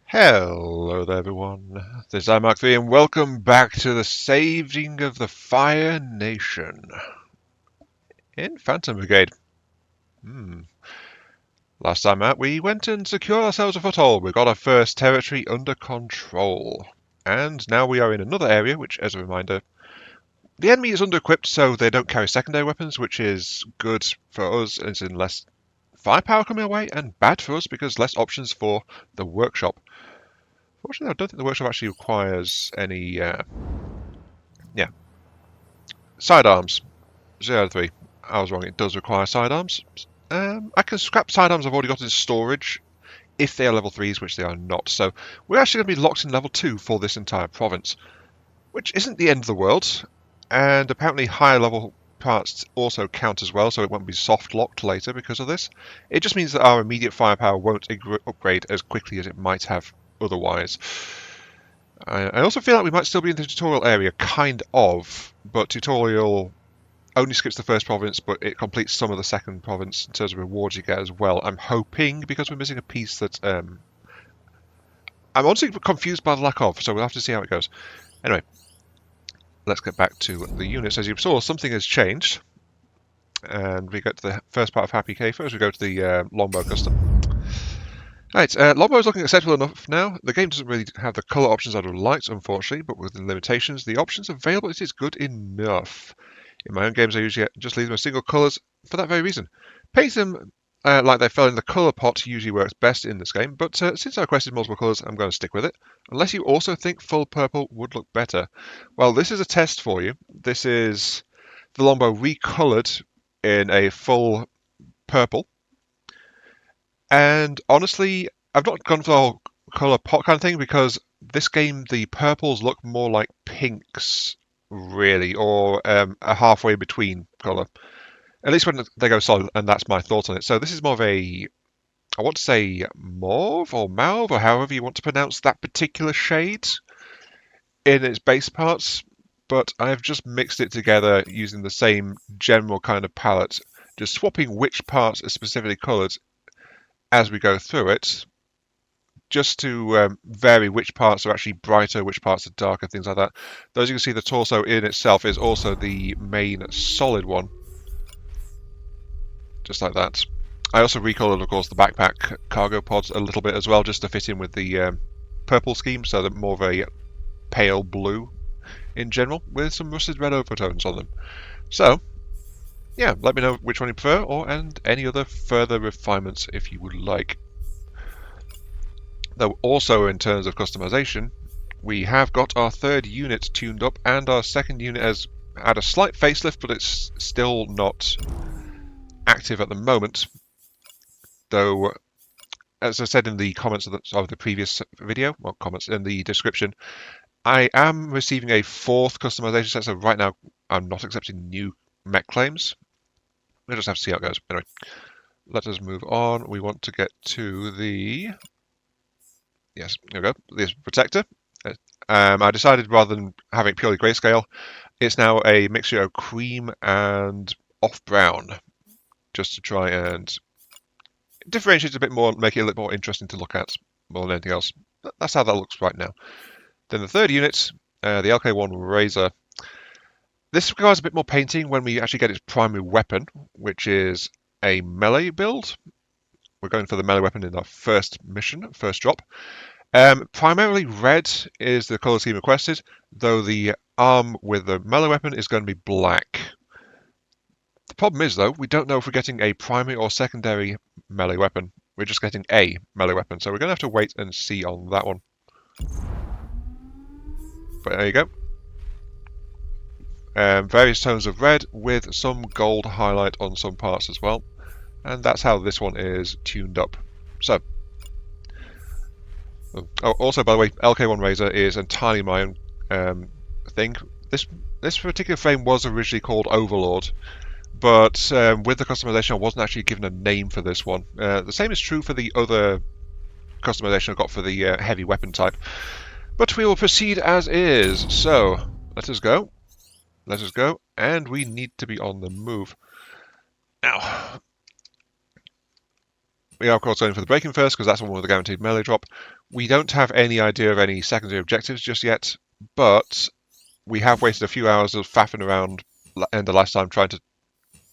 Hello there everyone, this is Mark 3 and welcome back to the Saving of the Fire Nation in Phantom Brigade. Last time out we went and secured ourselves a foothold. We got our first territory under control. And now we are in another area which, as a reminder, the enemy is under-equipped so they don't carry secondary weapons, which is good for us as in less firepower coming our way, and bad for us because less options for the workshop. Fortunately, I don't think the workshop actually requires any, sidearms. 0-3. I was wrong, it does require sidearms. I can scrap sidearms I've already got in storage, if they are level 3s, which they are not. So we're actually going to be locked in level 2 for this entire province, which isn't the end of the world. And apparently higher level parts also count as well, so it won't be soft locked later because of this. It just means that our immediate firepower won't upgrade as quickly as it might have otherwise. I also feel like we might still be in the tutorial area, kind of, but tutorial only skips the first province, but it completes some of the second province in terms of rewards you get as well. I'm hoping, because we're missing a piece that I'm honestly confused by the lack of, so we'll have to see how it goes. Anyway, let's get back to the units. As you saw, something has changed, and we get to the first part of Happy K first. We go to the longbow custom. Right, longbow is looking acceptable enough now. The game doesn't really have the colour options I'd have liked, unfortunately, but with the limitations, the options available, it is good enough. In my own games, I usually just leave them as single colours for that very reason. Painting them like they fell in the colour pot usually works best in this game, but since I requested multiple colours, I'm going to stick with it. Unless you also think full purple would look better. Well, this is a test for you. This is the longbow recoloured in a full purple. And honestly, I've not gone for the whole colour pot kind of thing because this game, the purples look more like pinks, really, or a halfway between colour. At least when they go solid, and that's my thoughts on it. So this is more of a, I want to say mauve or mauve, or however you want to pronounce that particular shade in its base parts, but I've just mixed it together using the same general kind of palette, just swapping which parts are specifically coloured as we go through it, just to vary which parts are actually brighter, which parts are darker, things like that. Though as you can see, the torso in itself is also the main solid one, just like that. I also recolored, of course, the backpack cargo pods a little bit as well, just to fit in with the purple scheme, so that more of a pale blue in general, with some rusted red overtones on them. So, yeah, let me know which one you prefer, and any other further refinements if you would like. Though also in terms of customization, we have got our third unit tuned up, and our second unit has had a slight facelift, but it's still not active at the moment. Though, as I said in the comments of the previous video, well, comments in the description, I am receiving a fourth customization set, so right now I'm not accepting new mech claims. We'll just have to see how it goes. Anyway, let us move on. We want to get to the... Yes, there we go. This protector. I decided rather than having it purely grayscale, it's now a mixture of cream and off-brown, just to try and differentiate it a bit more, make it a little more interesting to look at more than anything else. That's how that looks right now. Then the third unit, the LK1 Razor. This requires a bit more painting when we actually get its primary weapon, which is a melee build. We're going for the melee weapon in our first mission, first drop. Primarily red is the colour scheme requested, though the arm with the melee weapon is going to be black. The problem is, though, we don't know if we're getting a primary or secondary melee weapon. We're just getting a melee weapon, so we're going to have to wait and see on that one. But there you go. Various tones of red with some gold highlight on some parts as well. And that's how this one is tuned up. So, also, by the way, LK1 Razor is entirely my own thing. This particular frame was originally called Overlord, but with the customization, I wasn't actually given a name for this one. The same is true for the other customization I got for the heavy weapon type. But we will proceed as is. So, let us go. Let us go, and we need to be on the move. Now, We are, of course, going for the break-in first, because that's one with the guaranteed melee drop. We don't have any idea of any secondary objectives just yet, but we have wasted a few hours of faffing around End of Lifetime trying to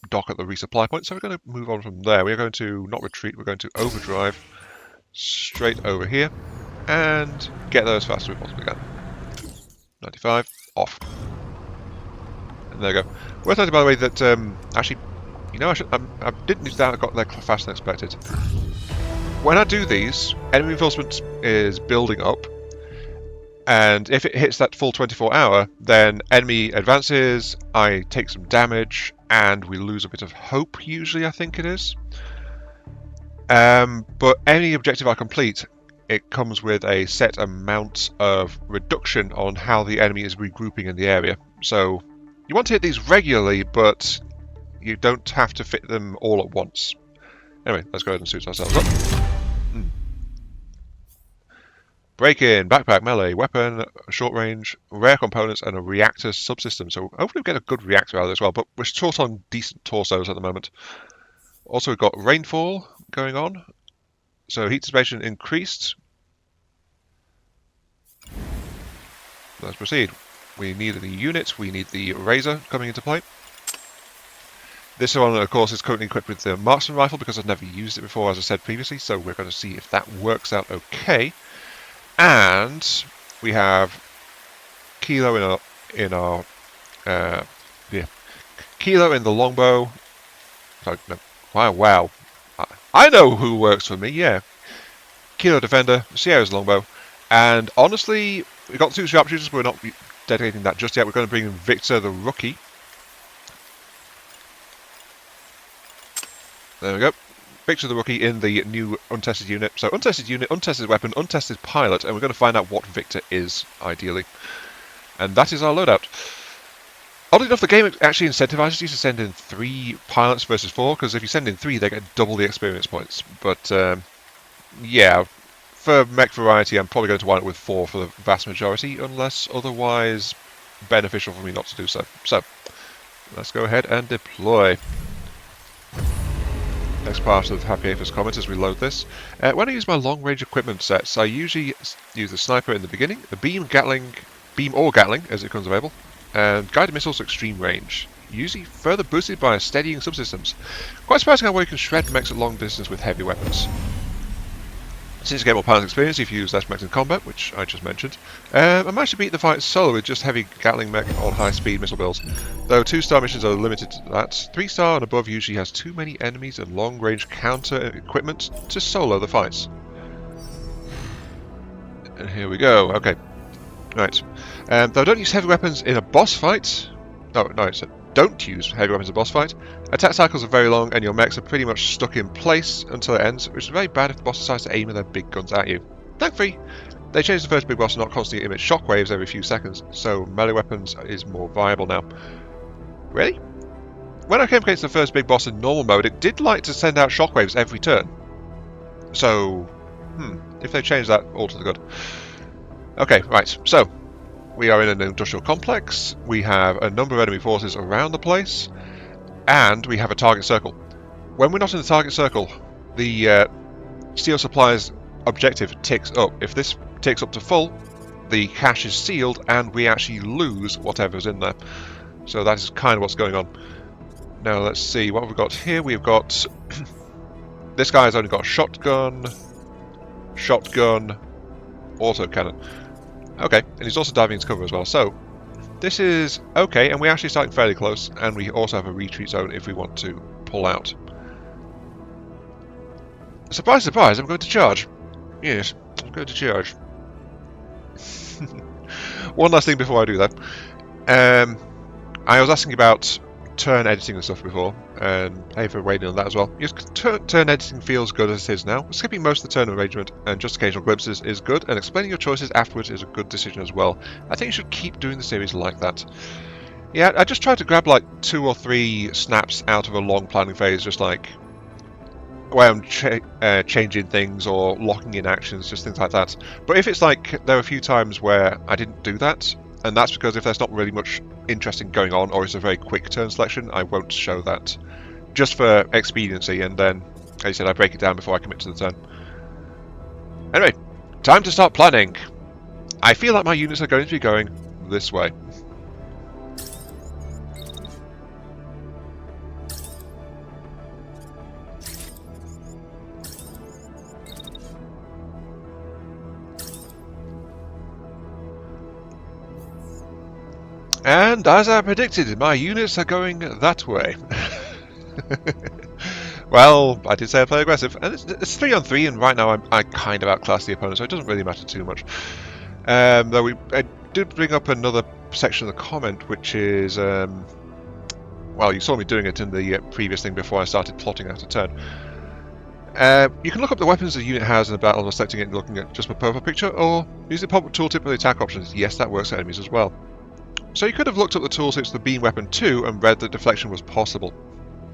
dock at the resupply point, so we're going to move on from there. We're going to not retreat, we're going to overdrive straight over here and get there as fast as we possibly can. 95, off. And there we go. Worth noting, by the way, that actually, you know, I didn't use that, I got there faster than expected. When I do these, enemy reinforcement is building up, and if it hits that full 24 hour, then enemy advances, I take some damage, and we lose a bit of hope, usually, I think it is. But any objective I complete, it comes with a set amount of reduction on how the enemy is regrouping in the area. So you want to hit these regularly, but you don't have to fit them all at once. Anyway, let's go ahead and suit ourselves up. Break-in, backpack, melee, weapon, short range, rare components, and a reactor subsystem. So hopefully we'll get a good reactor out of this as well, but we're short on decent torsos at the moment. Also, we've got rainfall going on. So heat dissipation increased. Let's proceed. We need the unit, we need the razor coming into play. This one, of course, is currently equipped with the marksman rifle because I've never used it before, as I said previously, so we're going to see if that works out okay. And we have Kilo in our Kilo in the longbow. Sorry, no. Wow. I know who works for me, yeah. Kilo defender, Sierra's longbow, and honestly, we've got 2 sharpshooters, but we're not dedicating that just yet. We're going to bring in Victor the rookie. There we go. Victor the rookie in the new untested unit. So untested unit, untested weapon, untested pilot, and we're going to find out what Victor is, ideally. And that is our loadout. Oddly enough, the game actually incentivizes you to send in 3 pilots versus 4, because if you send in 3, they get double the experience points. But, yeah, for mech variety, I'm probably going to wind up with 4 for the vast majority, unless otherwise beneficial for me not to do so. So, let's go ahead and deploy. Next part of the Happy Aphids comment as we load this. When I use my long-range equipment sets, I usually use the sniper in the beginning, the beam or Gatling as it becomes available, and guided missiles at extreme range, usually further boosted by steadying subsystems. Quite surprising how well you can shred mechs at long distance with heavy weapons. Since you get more pilot experience if you use less mechs in combat, which I just mentioned, I managed to beat the fight solo with just heavy Gatling mech on high-speed missile builds, though 2-star missions are limited to that. 3-star and above usually has too many enemies and long-range counter equipment to solo the fights. And here we go, okay. Right. Though don't use heavy weapons in a boss fight. No, so don't use heavy weapons in a boss fight. Attack cycles are very long and your mechs are pretty much stuck in place until it ends, which is very bad if the boss decides to aim their big guns at you. Thankfully, they changed the first big boss to not constantly emit shockwaves every few seconds, so melee weapons is more viable now. Really? When I came against the first big boss in normal mode, it did like to send out shockwaves every turn. So, if they change that, all to the good. Okay, right, so we are in an industrial complex, we have a number of enemy forces around the place, and we have a target circle. When we're not in the target circle, the steel supplies objective ticks up. If this ticks up to full, the cache is sealed and we actually lose whatever's in there. So that is kind of what's going on. Now let's see, what have we got here? We've got... this guy's only got shotgun, autocannon. Okay, and he's also diving into cover as well, so this is okay, and we're actually starting fairly close, and we also have a retreat zone if we want to pull out. Surprise, surprise, I'm going to charge. Yes, I'm going to charge. One last thing before I do that. I was asking about turn editing and stuff before, and hey for waiting on that as well. Yes, turn editing feels good as it is now. Skipping most of the turn arrangement and just occasional glimpses is good, and explaining your choices afterwards is a good decision as well. I think you should keep doing the series like that. Yeah, I just try to grab like 2 or 3 snaps out of a long planning phase, just like where I'm changing things or locking in actions, just things like that. But if it's like there are a few times where I didn't do that, and that's because if there's not really much interesting going on or it's a very quick turn selection, I won't show that. Just for expediency, and then As you said, I break it down before I commit to the turn. Anyway, time to start planning. I feel like my units are going to be going this way. And as I predicted, my units are going that way. Well, I did say I play aggressive, and it's 3-on-3, and right now I kind of outclass the opponent, so it doesn't really matter too much. Though I did bring up another section of the comment, which is, well, you saw me doing it in the previous thing before I started plotting out a turn. You can look up the weapons the unit has in a battle and selecting it and looking at just a profile picture, or use the pop-up tooltip with the attack options. Yes, that works for enemies as well. So you could have looked up the tooltips for the beam weapon too and read that deflection was possible.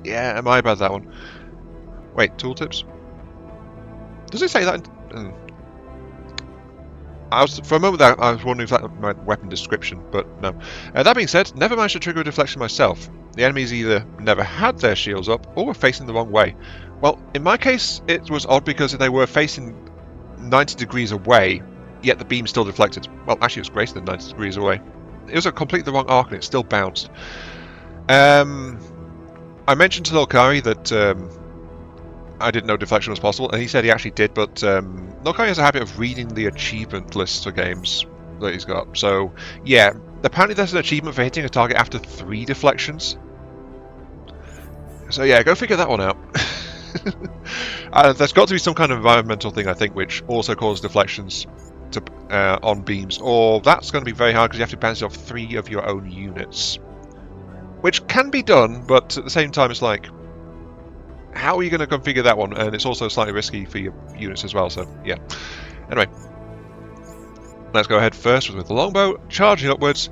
Yeah, am I bad that one? Wait, tooltips? Does it say that? For a moment there, I was wondering if that was my weapon description, but no. That being said, never managed to trigger a deflection myself. The enemies either never had their shields up or were facing the wrong way. Well, in my case, it was odd because they were facing 90 degrees away, yet the beam still deflected. Well, actually, it was greater than 90 degrees away. It was a completely the wrong arc and it still bounced. I mentioned to Nolkari that I didn't know deflection was possible, and he said he actually did, but Nolkari has a habit of reading the achievement lists for games that he's got. So, yeah, apparently there's an achievement for hitting a target after 3 deflections. So yeah, go figure that one out. There's got to be some kind of environmental thing, I think, which also causes deflections to, on beams, or that's going to be very hard because you have to bounce it off 3 of your own units. Which can be done, but at the same time it's like, how are you going to configure that one? And it's also slightly risky for your units as well, so yeah. Anyway, let's go ahead first with the longbow, charging upwards,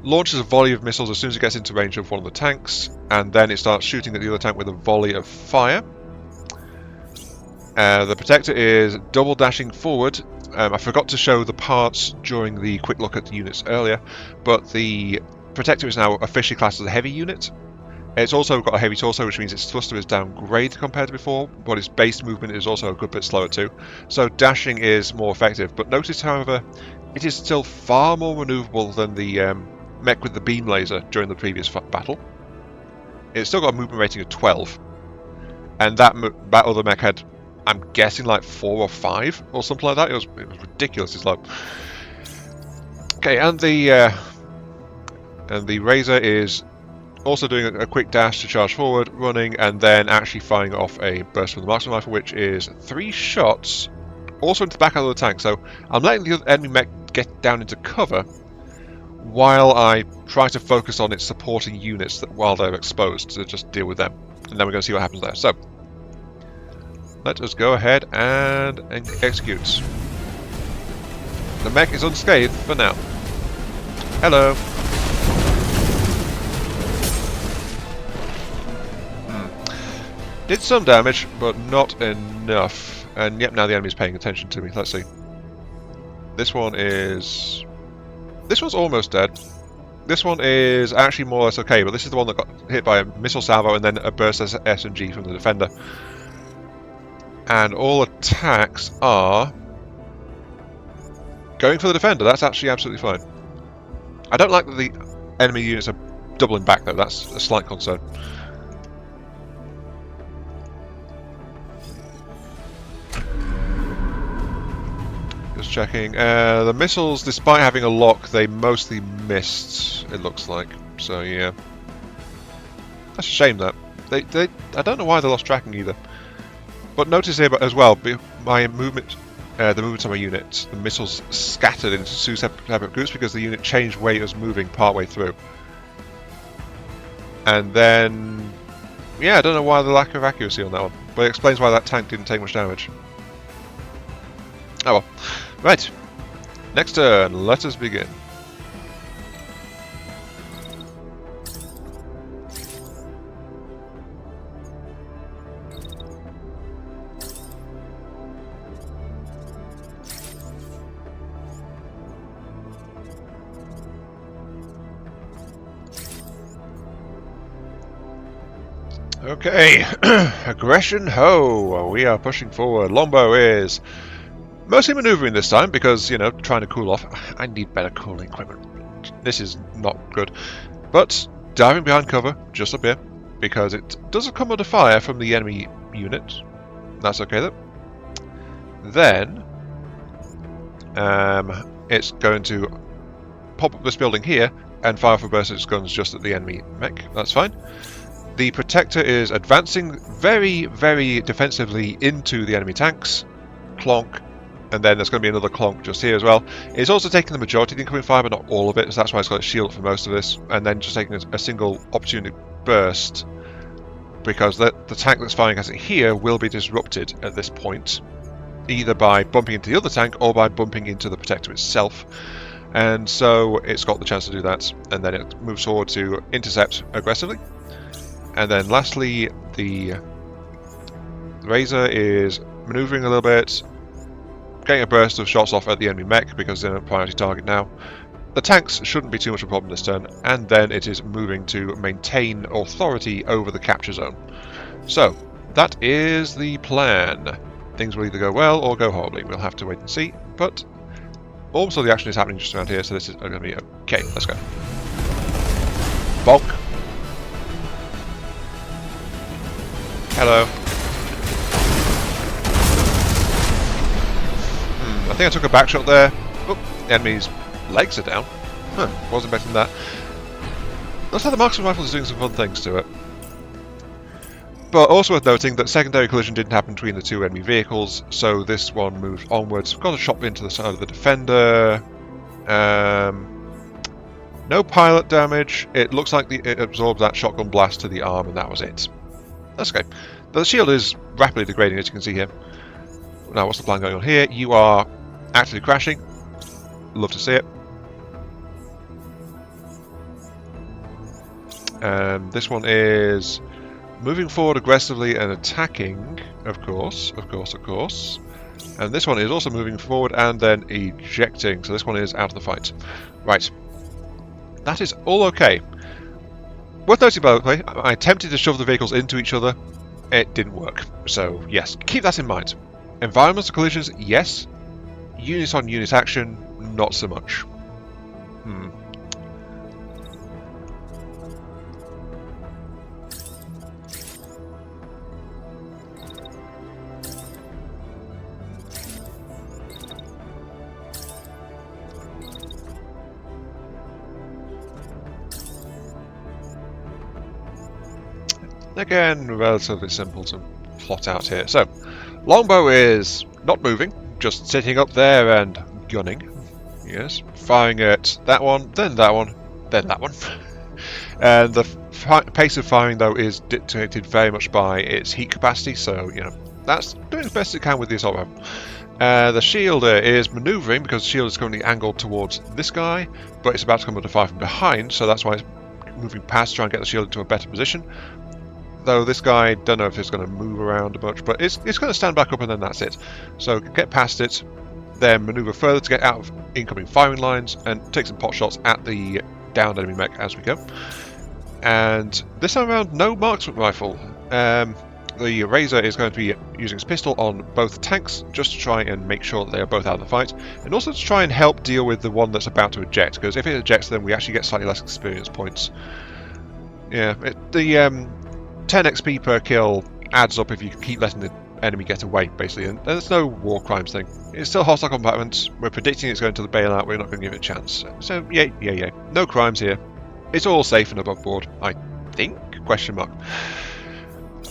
launches a volley of missiles as soon as it gets into range of one of the tanks, and then it starts shooting at the other tank with a volley of fire. The protector is double dashing forward. I forgot to show the parts during the quick look at the units earlier, but the protector is now officially classed as a heavy unit. It's also got a heavy torso, which means its thruster is downgraded compared to before, but its base movement is also a good bit slower too. So dashing is more effective, but notice, however, it is still far more manoeuvrable than the mech with the beam laser during the previous battle. It's still got a movement rating of 12, and that other mech had, I'm guessing, like 4 or 5 or something like that. It was ridiculously slow. Okay, and the Razor is also doing a quick dash to charge forward, running, and then actually firing off a burst from the marksman rifle, which is 3 shots, also into the back of the tank. So I'm letting the enemy mech get down into cover while I try to focus on its supporting units while they're exposed, to just deal with them. And then we're going to see what happens there. So let us go ahead and execute. The mech is unscathed for now. Hello. Did some damage, but not enough. And yep, now the enemy's paying attention to me. Let's see. This one's almost dead. This one is actually more or less okay, but this is the one that got hit by a missile salvo and then a burst SMG from the defender. And all attacks are going for the defender. That's actually absolutely fine. I don't like that the enemy units are doubling back though. That's a slight concern. Just checking. The missiles, despite having a lock, they mostly missed, it looks like. So yeah. That's a shame that. I don't know why they lost tracking either. But notice here as well, my movement, the movement of my unit, the missiles scattered into 2 separate groups because the unit changed way it was moving partway through. And then, yeah, I don't know why the lack of accuracy on that one, but it explains why that tank didn't take much damage. Oh well. Right. Next turn, let us begin. Okay, aggression ho! We are pushing forward. Longbow is mostly maneuvering this time because, you know, trying to cool off. I need better cooling equipment. This is not good. But diving behind cover, just up here, because it doesn't come under fire from the enemy unit. That's okay though. Then it's going to pop up this building here and fire for burst its guns just at the enemy mech. That's fine. The Protector is advancing very, very defensively into the enemy tanks. Clonk. And then there's going to be another clonk just here as well. It's also taking the majority of the incoming fire, but not all of it, so that's why it's got its shield for most of this. And then just taking a single opportunity burst, because the tank that's firing at it here will be disrupted at this point, either by bumping into the other tank or by bumping into the Protector itself. And so it's got the chance to do that, and then it moves forward to intercept aggressively. And then lastly, the Razor is maneuvering a little bit, getting a burst of shots off at the enemy mech because they're a priority target now. The tanks shouldn't be too much of a problem this turn, and then it is moving to maintain authority over the capture zone. So, that is the plan. Things will either go well or go horribly. We'll have to wait and see, but also the action is happening just around here, so this is going to be okay. Let's go. Bonk. Hello. I think I took a back shot there. Oh, the enemy's legs are down. Huh, wasn't expecting that. Looks like the marksman rifle is doing some fun things to it. But also worth noting that secondary collision didn't happen between the two enemy vehicles, so this one moved onwards. Got a shot into the side of the defender. No pilot damage. It looks like it absorbed that shotgun blast to the arm, and that was it. That's okay. The shield is rapidly degrading, as you can see here. Now, what's the plan going on here? You are actively crashing. Love to see it. This one is moving forward aggressively and attacking, of course. And this one is also moving forward and then ejecting. So this one is out of the fight. Right. That is all okay. Worth noting, by the way, I attempted to shove the vehicles into each other. It didn't work. So, yes, keep that in mind. Environmental collisions, yes. Unit on unit action, not so much. Again, relatively simple to plot out here. So, Longbow is not moving, just sitting up there and gunning. Yes, firing at that one, then that one, then that one. And the pace of firing, though, is dictated very much by its heat capacity, so, you know, that's doing as best it can with the assault rifle. The shielder is maneuvering because the shield is currently angled towards this guy, but it's about to come under fire from behind, so that's why it's moving past to try and get the shield into a better position. Though this guy, don't know if it's going to move around much, but it's going to stand back up and then that's it. So get past it, then maneuver further to get out of incoming firing lines and take some pot shots at the downed enemy mech as we go. And this time around, no marksman rifle. The Razor is going to be using its pistol on both tanks just to try and make sure that they are both out of the fight, and also to try and help deal with the one that's about to eject, because if it ejects then we actually get slightly less experience points. Yeah, the 10 XP per kill adds up if you keep letting the enemy get away, basically, and there's no war crimes thing. It's still hostile combatants. We're predicting it's going to the bailout. We're not going to give it a chance. So yeah. No crimes here. It's all safe and above board, I think? Question mark.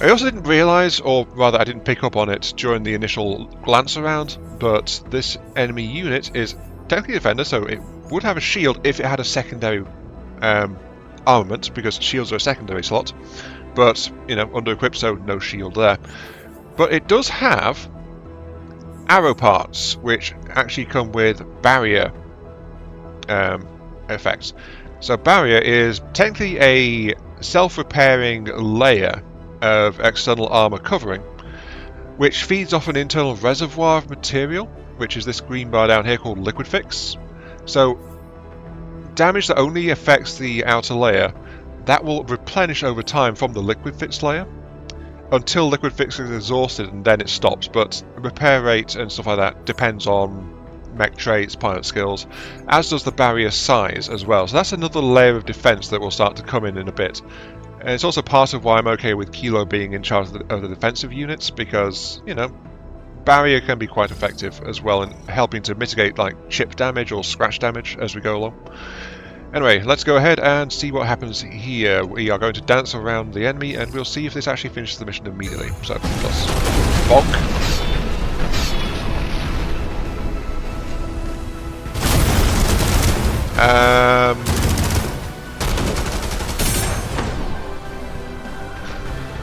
I also didn't realise, or rather I didn't pick up on it during the initial glance around, but this enemy unit is technically a defender, so it would have a shield if it had a secondary armament, because shields are a secondary slot. But, you know, under equipped, so no shield there. But it does have arrow parts, which actually come with barrier effects. So barrier is technically a self-repairing layer of external armor covering, which feeds off an internal reservoir of material, which is this green bar down here called Liquid Fix. So damage that only affects the outer layer, that will replenish over time from the Liquid Fix layer. until liquid fix is exhausted, and then it stops. But repair rate and stuff like that depends on mech traits, pilot skills, as does the barrier size as well. So that's another layer of defense that will start to come in a bit. And it's also part of why I'm okay with Kilo being in charge of the defensive units, because, you know, barrier can be quite effective as well in helping to mitigate like chip damage or scratch damage as we go along. Anyway, let's go ahead and see what happens here. We are going to dance around the enemy and we'll see if this actually finishes the mission immediately. So, let's bonk.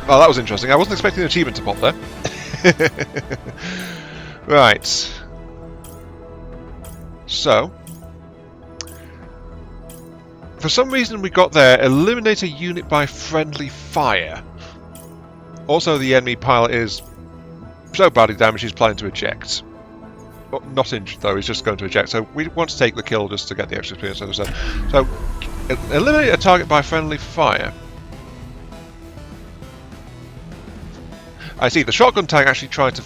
Well, that was interesting. I wasn't expecting an achievement to pop there. Right. So, for some reason we got there, eliminate a unit by friendly fire. Also, the enemy pilot is so badly damaged he's planning to eject. Well, not injured though, he's just going to eject. So we want to take the kill just to get the extra experience, as I said. So, eliminate a target by friendly fire. I see, the shotgun tank actually tried to...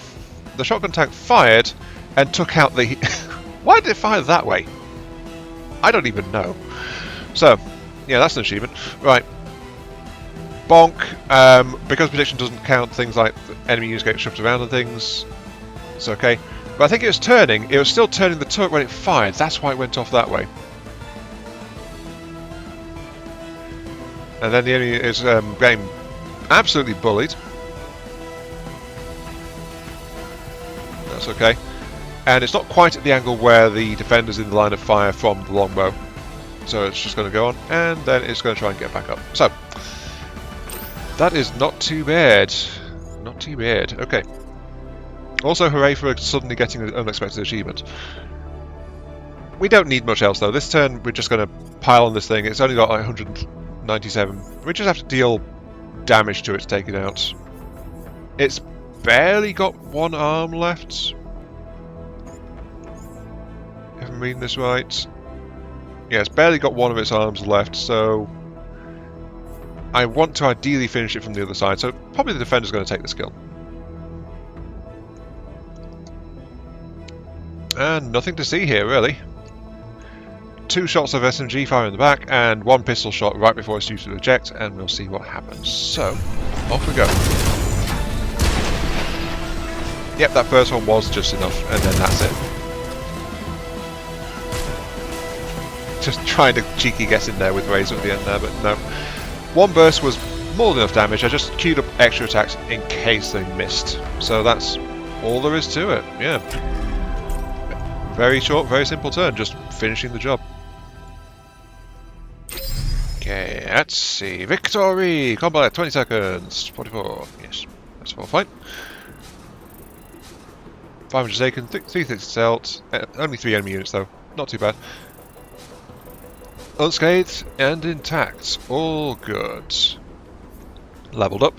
The shotgun tank fired and took out the... Why did it fire that way? I don't even know. So, yeah, that's an achievement. Right. Bonk. Because prediction doesn't count things like enemy units get shoved around and things, it's okay. But I think it was turning. It was still turning the turret when it fired. That's why it went off that way. And then the enemy is getting absolutely bullied. That's okay. And it's not quite at the angle where the defender's in the line of fire from the longbow. So it's just going to go on, and then it's going to try and get back up. So, that is not too bad. Not too bad. Okay. Also, hooray for suddenly getting an unexpected achievement. We don't need much else, though. This turn, we're just going to pile on this thing. It's only got like 197. We just have to deal damage to it to take it out. It's barely got one arm left. If I'm reading this right. Yeah, it's barely got one of its arms left, so I want to ideally finish it from the other side, so probably the defender's going to take this kill. And nothing to see here, really. 2 shots of SMG fire in the back, and 1 pistol shot right before it's due to eject, and we'll see what happens. So, off we go. Yep, that first one was just enough, and then that's it. Just trying to cheeky get in there with Razor at the end there, but no. 1 burst was more than enough damage. I just queued up extra attacks in case they missed. So that's all there is to it, yeah. Very short, very simple turn, just finishing the job. Okay, let's see. Victory! Combat, 20 seconds. 44. Yes, that's all fine. 500 taken, 360 dealt. Only 3 enemy units though. Not too bad. Unscathed and intact. All good. Leveled up.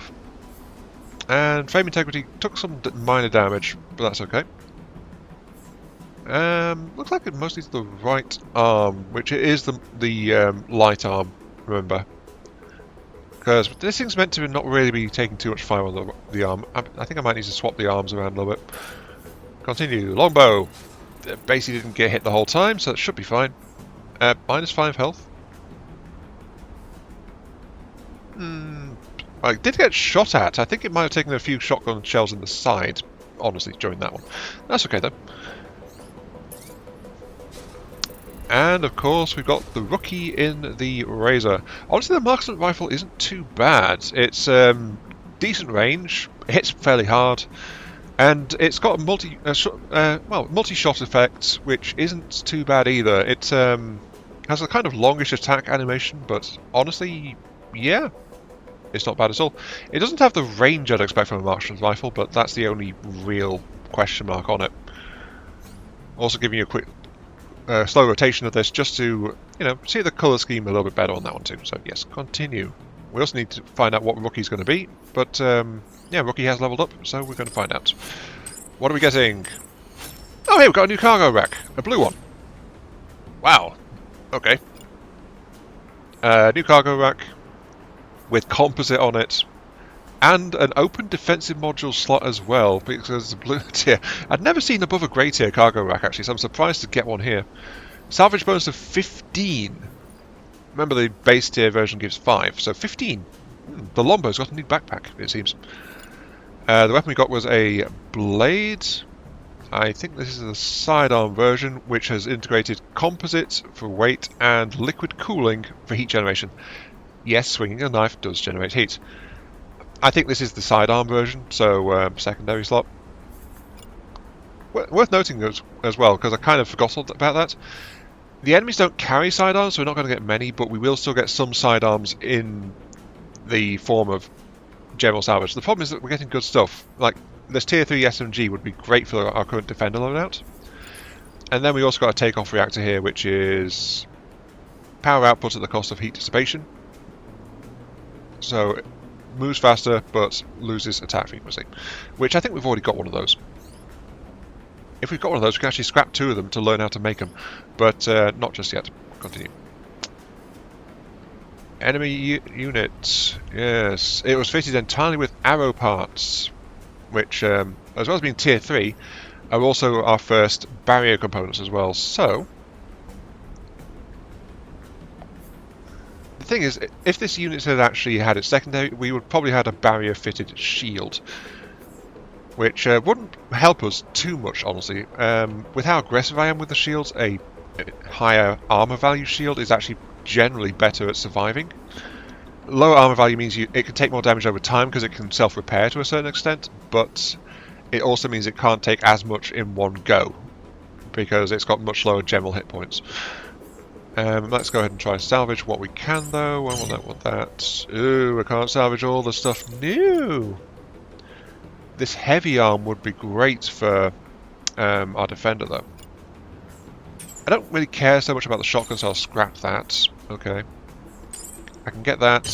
And frame integrity took some minor damage, but that's okay. Looks like it mostly to the right arm, which is the light arm, remember. Because this thing's meant to not really be taking too much fire on the arm. I think I might need to swap the arms around a little bit. Continue. Longbow. Basically didn't get hit the whole time, so that should be fine. -5 health. I did get shot at. I think it might have taken a few shotgun shells in the side, honestly, during that one. That's okay, though. And, of course, we've got the rookie in the Razor. Honestly, the marksman rifle isn't too bad. It's decent range, it hits fairly hard, and it's got a multi-shot effect, which isn't too bad either. It has a kind of longish attack animation, but honestly, yeah, it's not bad at all. It doesn't have the range I'd expect from a marksman's rifle, but that's the only real question mark on it. Also giving you a quick slow rotation of this just to, you know, see the colour scheme a little bit better on that one too. So yes, continue. We also need to find out what rookie's going to be, but yeah, rookie has leveled up, so we're going to find out. What are we getting? Oh, hey, we've got a new cargo rack, a blue one. Wow. Okay. New cargo rack with composite on it. And an open defensive module slot as well, because the blue tier. I'd never seen above a grey tier cargo rack actually, so I'm surprised to get one here. Salvage bonus of 15. Remember the base tier version gives 5, so 15. The Lombo's got a neat backpack, it seems. The weapon we got was a blade. I think this is the sidearm version, which has integrated composite for weight and liquid cooling for heat generation. Yes, swinging a knife does generate heat. I think this is the sidearm version, so secondary slot. Worth noting as well, because I kind of forgot about that. The enemies don't carry sidearms, so we're not going to get many, but we will still get some sidearms in the form of general salvage. The problem is that we're getting good stuff. Like, this tier 3 SMG would be great for our current defender loadout. And then we also got a takeoff reactor here, which is power output at the cost of heat dissipation. So, it moves faster, but loses attack frequency. Which I think we've already got one of those. If we've got one of those, we can actually scrap 2 of them to learn how to make them. But not just yet. Continue. Enemy unit. Yes. It was fitted entirely with arrow parts, which, as well as being tier 3, are also our first barrier components as well. So, the thing is, if this unit had actually had its secondary, we would probably have had a barrier fitted shield, which wouldn't help us too much, honestly. With how aggressive I am with the shields, a higher armor value shield is actually generally better at surviving. Lower armor value means it can take more damage over time because it can self-repair to a certain extent, but it also means it can't take as much in one go because it's got much lower general hit points. Let's go ahead and try to salvage what we can, though. I want that. Ooh, I can't salvage all the stuff new. This heavy arm would be great for our defender, though. I don't really care so much about the shotgun, so I'll scrap that. Okay. I can get that.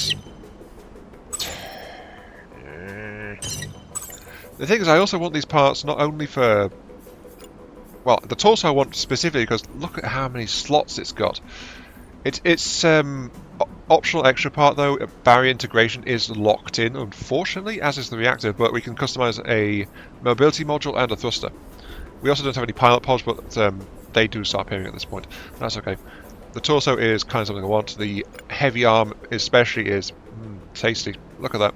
The thing is, I also want these parts not only for... Well, the torso I want specifically because look at how many slots it's got. It's optional extra part, though. Barrier integration is locked in, unfortunately, as is the reactor, but we can customize a mobility module and a thruster. We also don't have any pilot pods, but they do start appearing at this point. That's okay. The torso is kind of something I want. The heavy arm especially is tasty. Look at that.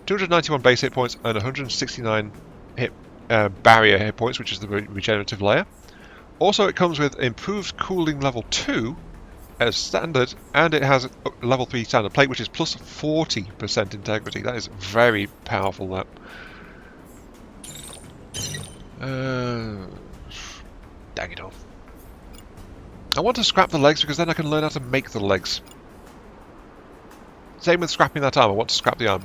291 base hit points and 169 barrier hit points, which is the regenerative layer. Also, it comes with improved cooling level 2 as standard, and it has a level 3 standard plate, which is plus 40% integrity. That is very powerful, that. Dang it all. I want to scrap the legs because then I can learn how to make the legs. Same with scrapping that arm. I want to scrap the arm.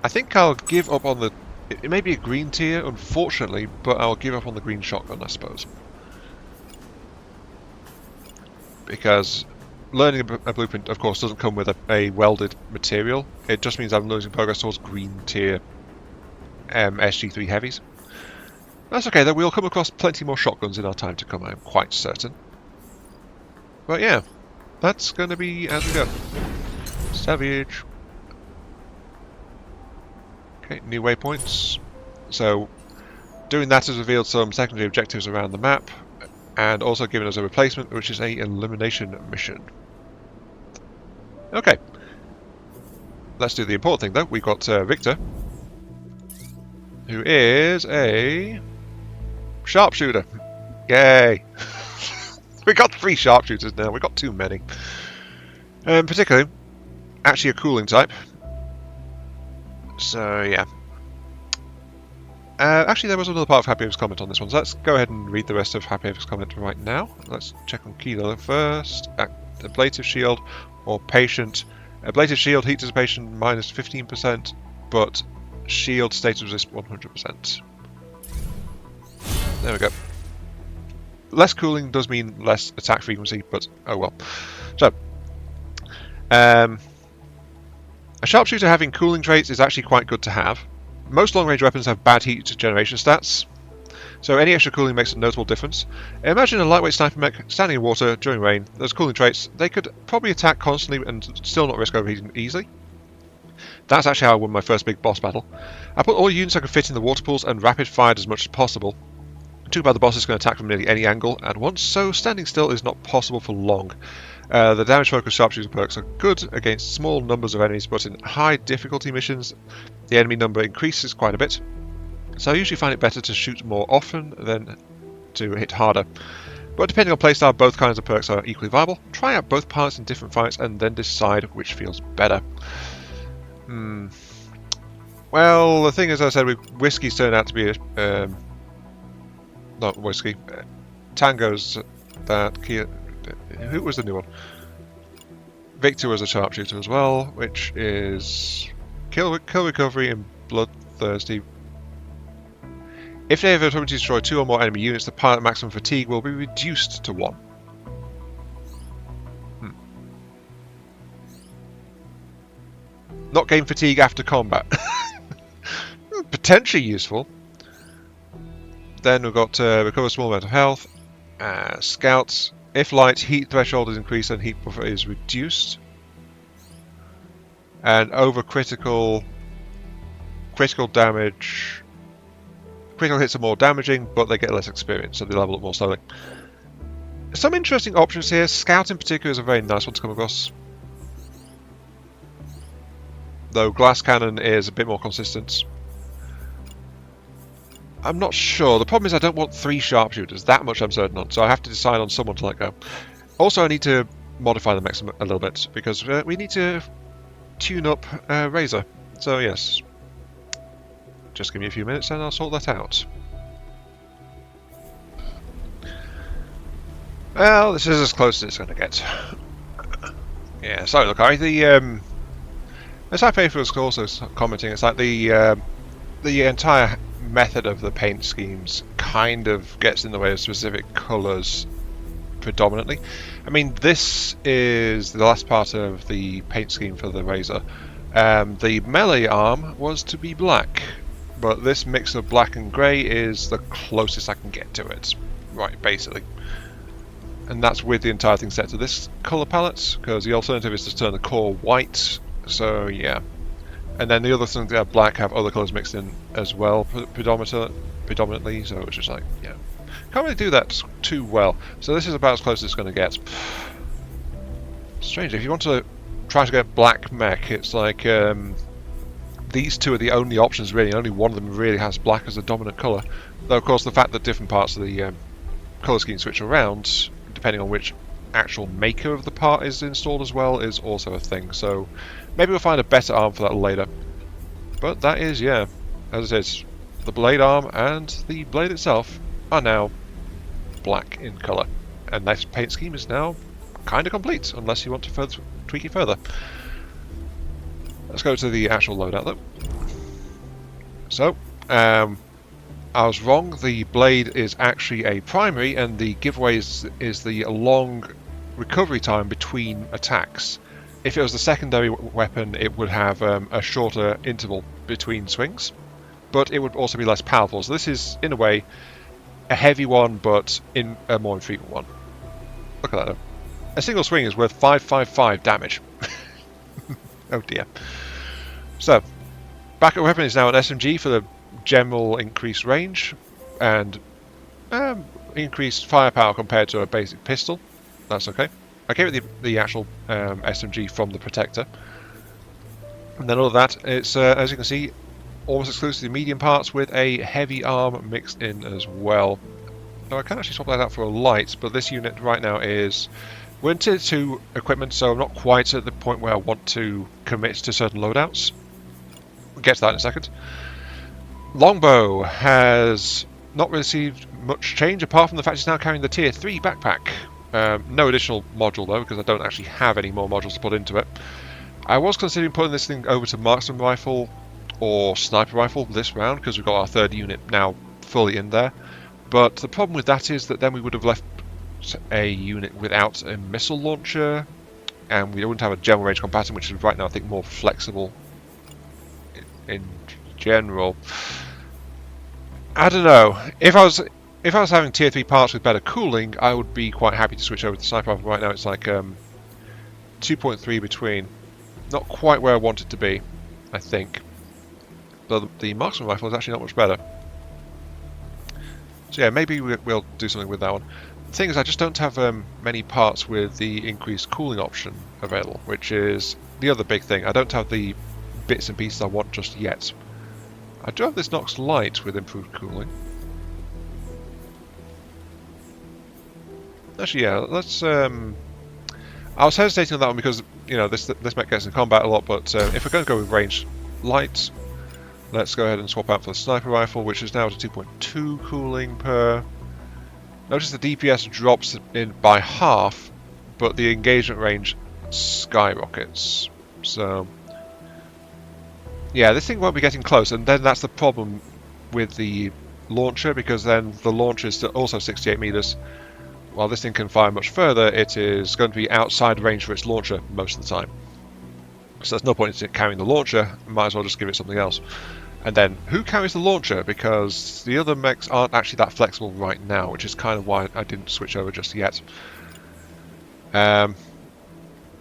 I think I'll give up on the... It may be a green tier, unfortunately, but I'll give up on the green shotgun, I suppose. Because learning a blueprint, of course, doesn't come with a welded material. It just means I'm losing progress towards green tier SG3 heavies. That's okay, though. We'll come across plenty more shotguns in our time to come, I'm quite certain. But yeah, that's going to be as we go. Savage. Okay, new waypoints. So, doing that has revealed some secondary objectives around the map, and also given us a replacement, which is a elimination mission. Okay. Let's do the important thing, though. We've got Victor, who is a sharpshooter. Yay! We got 3 sharpshooters now. We got too many. Particularly, actually a cooling type. So yeah. Actually, there was another part of Happy Eva's comment on this one. So let's go ahead and read the rest of Happy Eva's comment right now. Let's check on Kilo first. Ablative shield or patient. Ablative shield heat dissipation minus 15%, but shield status resist 100%. There we go. Less cooling does mean less attack frequency, but oh well. So, a sharpshooter having cooling traits is actually quite good to have. Most long-range weapons have bad heat generation stats, so any extra cooling makes a notable difference. Imagine a lightweight sniper mech standing in water during rain. Those cooling traits, they could probably attack constantly and still not risk overheating easily. That's actually how I won my first big boss battle. I put all units I could fit in the water pools and rapid fired as much as possible. Too bad the bosses can attack from nearly any angle at once, so standing still is not possible for long. The damage focused sharpshooter perks are good against small numbers of enemies, but in high difficulty missions the enemy number increases quite a bit. So I usually find it better to shoot more often than to hit harder. But depending on playstyle, both kinds of perks are equally viable. Try out both parts in different fights and then decide which feels better. Well, the thing is, as I said, Whiskey's turned out to be not Whiskey. Tango's that... Who was the new one? Victor was a sharpshooter as well, which is kill recovery and bloodthirsty. If they have a opportunity to destroy 2 or more enemy units, the pilot maximum fatigue will be reduced to 1. Not gain fatigue after combat. Potentially useful. Then we've got recover small amount of health. Scouts. If light, heat threshold is increased and heat buffer is reduced. And over critical damage. Critical hits are more damaging, but they get less experience, so they level up more slowly. Some interesting options here. Scout in particular is a very nice one to come across. Though glass cannon is a bit more consistent. I'm not sure. The problem is I don't want 3 sharpshooters. That much I'm certain on. So I have to decide on someone to let go. Also, I need to modify the mech a little bit because we need to tune up Razor. So yes, just give me a few minutes and I'll sort that out. Well, this is as close as it's going to get. Yeah, sorry, look, the sci-fi was also commenting. It's like the entire method of the paint schemes kind of gets in the way of specific colours predominantly. I mean, this is the last part of the paint scheme for the Razor. The melee arm was to be black, but this mix of black and grey is the closest I can get to it, right, basically. And that's with the entire thing set to this colour palette, because the alternative is to turn the core white, so yeah. And then the other things that are black have other colours mixed in as well, predominantly, so it's just like, yeah. Can't really do that too well. So this is about as close as it's going to get. Strange, if you want to try to get black mech, it's like these two are the only options really. Only one of them really has black as a dominant colour. Though of course the fact that different parts of the colour scheme switch around, depending on which actual maker of the part is installed as well, is also a thing. So maybe we'll find a better arm for that later. But that is, yeah, as it is, the blade arm and the blade itself are now black in colour. And that paint scheme is now kind of complete, unless you want to tweak it further. Let's go to the actual loadout though. So, I was wrong, the blade is actually a primary, and the giveaway is the long recovery time between attacks. If it was the secondary weapon, it would have a shorter interval between swings, but it would also be less powerful. So this is, in a way, a heavy one, but in a more infrequent one. Look at that though. A single swing is worth 555 damage. Oh dear. So, backup weapon is now an SMG for the general increased range and increased firepower compared to a basic pistol. That's okay. I gave it the actual SMG from the Protector. And then all of that, it's as you can see, almost exclusively medium parts with a heavy arm mixed in as well. Now I can actually swap that out for a light, but this unit right now is... We're in tier 2 equipment, so I'm not quite at the point where I want to commit to certain loadouts. We'll get to that in a second. Longbow has not received much change, apart from the fact it's now carrying the tier 3 backpack. No additional module though, because I don't actually have any more modules to put into it. I was considering putting this thing over to marksman rifle or sniper rifle this round, because we've got our 3rd unit now fully in there. But the problem with that is that then we would have left a unit without a missile launcher, and we wouldn't have a general range combatant, which is right now I think more flexible in general. I don't know. If I was having tier 3 parts with better cooling, I would be quite happy to switch over to sniper rifle. Right now it's like 2.3 between. Not quite where I want it to be. I think. But the marksman rifle is actually not much better. So yeah, maybe we'll do something with that one. The thing is, I just don't have many parts with the increased cooling option available, which is the other big thing. I don't have the bits and pieces I want just yet. I do have this Nox Light with improved cooling. Actually, yeah, let's... I was hesitating on that one because, you know, this mech gets in combat a lot, but if we're going to go with ranged light, let's go ahead and swap out for the sniper rifle, which is now at 2.2 cooling per... Notice the DPS drops in by half, but the engagement range skyrockets. So, yeah, this thing won't be getting close, and then that's the problem with the launcher, because then the launcher is also 68 meters. While this thing can fire much further, it is going to be outside range for its launcher most of the time. So there's no point in carrying the launcher, might as well just give it something else. And then, who carries the launcher? Because the other mechs aren't actually that flexible right now, which is kind of why I didn't switch over just yet. The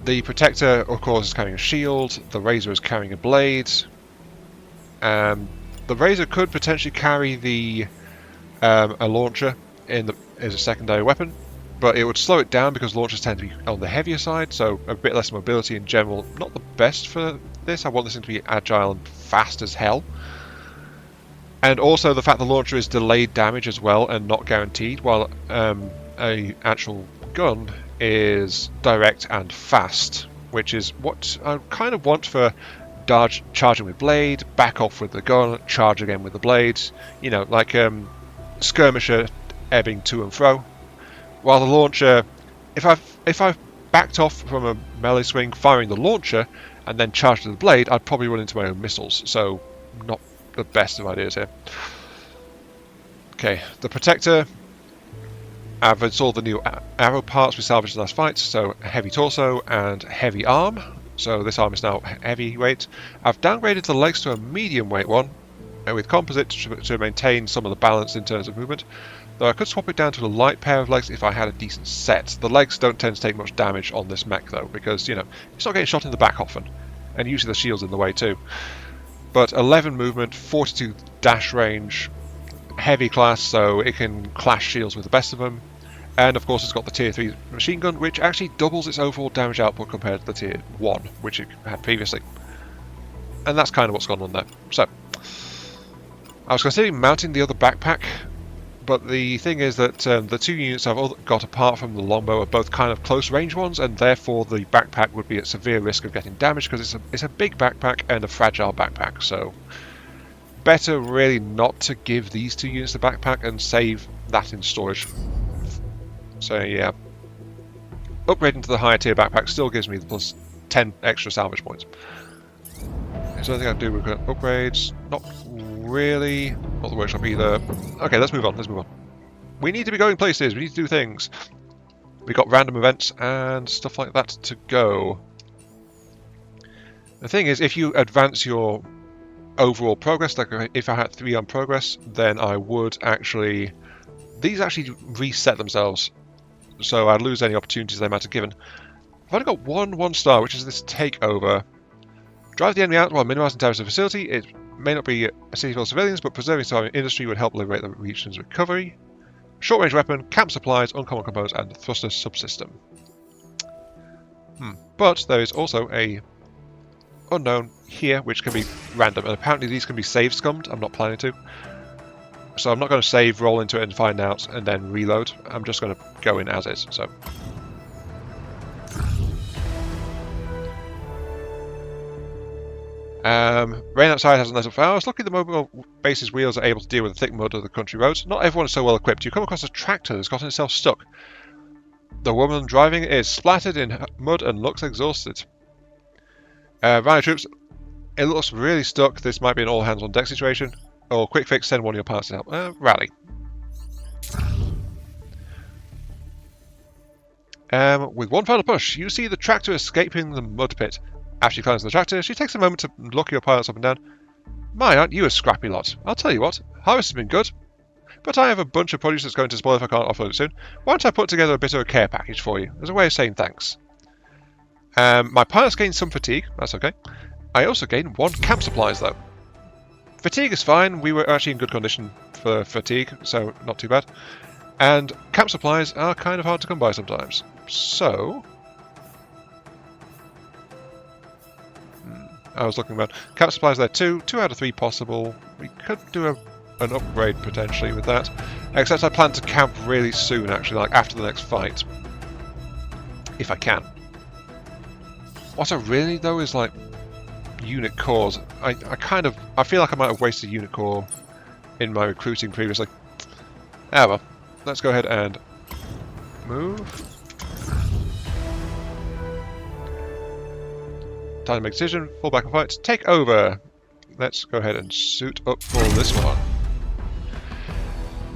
Protector, of course, is carrying a shield. The Razor is carrying a blade. The Razor could potentially carry the a launcher as a secondary weapon, but it would slow it down because launchers tend to be on the heavier side, so a bit less mobility in general. Not the best for this. I want this thing to be agile and fast as hell. And also the fact the launcher is delayed damage as well and not guaranteed, while a actual gun is direct and fast, which is what I kind of want for charging with blade, back off with the gun, charge again with the blade. You know, like skirmisher ebbing to and fro. While the launcher, if I've backed off from a melee swing firing the launcher and then charged with the blade, I'd probably run into my own missiles. So not the best of ideas here. Okay, the Protector. I've installed the new arrow parts we salvaged in the last fight, so heavy torso and heavy arm. So this arm is now heavyweight. I've downgraded the legs to a medium weight one, with composite to maintain some of the balance in terms of movement. Though I could swap it down to a light pair of legs if I had a decent set. The legs don't tend to take much damage on this mech though, because, you know, it's not getting shot in the back often, and usually the shield's in the way too. But 11 movement, 42 dash range, heavy class, so it can clash shields with the best of them. And of course it's got the tier 3 machine gun, which actually doubles its overall damage output compared to the tier 1, which it had previously. And that's kind of what's gone on there. So, I was considering mounting the other backpack, but the thing is that the two units I've got apart from the longbow are both kind of close range ones, and therefore the backpack would be at severe risk of getting damaged because it's a big backpack and a fragile backpack. So better really not to give these two units the backpack and save that in storage. So yeah, upgrading to the higher tier backpack still gives me the plus 10 extra salvage points. Is there anything I can do with upgrades? Not really. Not the workshop either. Okay, let's move on. We need to be going places. We need to do things. We got random events and stuff like that to go. The thing is, if you advance your overall progress, like if I had 3 on progress, then I would actually... These actually reset themselves, so I'd lose any opportunities they might have given. I've only got one star, which is this takeover. Drive the enemy out while minimizing damage to the facility. It may not be a city full of civilians, but preserving surviving industry would help liberate the region's recovery. Short-range weapon, camp supplies, uncommon components, and thruster subsystem. But there is also a unknown here, which can be random, and apparently these can be save scummed. I'm not planning to. So I'm not going to save, roll into it and find out, and then reload. I'm just going to go in as is. So. Rain outside has a nice flowers. Luckily the mobile base's wheels are able to deal with the thick mud of the country roads. Not everyone is so well equipped. You come across a tractor that's gotten itself stuck. The woman driving is splattered in mud and looks exhausted. Rhino troops, it looks really stuck. This might be an all hands on deck situation. Or quick fix, send one of your parts to help. Rally. With one final push, you see the tractor escaping the mud pit. As she climbs on the tractor, she takes a moment to look your pilots up and down. My, aren't you a scrappy lot? I'll tell you what, harvest has been good, but I have a bunch of produce that's going to spoil if I can't offload it soon. Why don't I put together a bit of a care package for you, as a way of saying thanks? My pilots gained some fatigue, that's okay. I also gain 1 camp supplies though. Fatigue is fine, we were actually in good condition for fatigue, so not too bad. And camp supplies are kind of hard to come by sometimes. So... I was looking about camp supplies there too. 2 out of 3 possible. We could do an upgrade potentially with that. Except I plan to camp really soon, actually, like after the next fight. If I can. What I really need though is like unit cores. I feel like I might have wasted a unit core in my recruiting previously. Ah well. Let's go ahead and move. Time to make a decision, fall back and fight, take over! Let's go ahead and suit up for this one.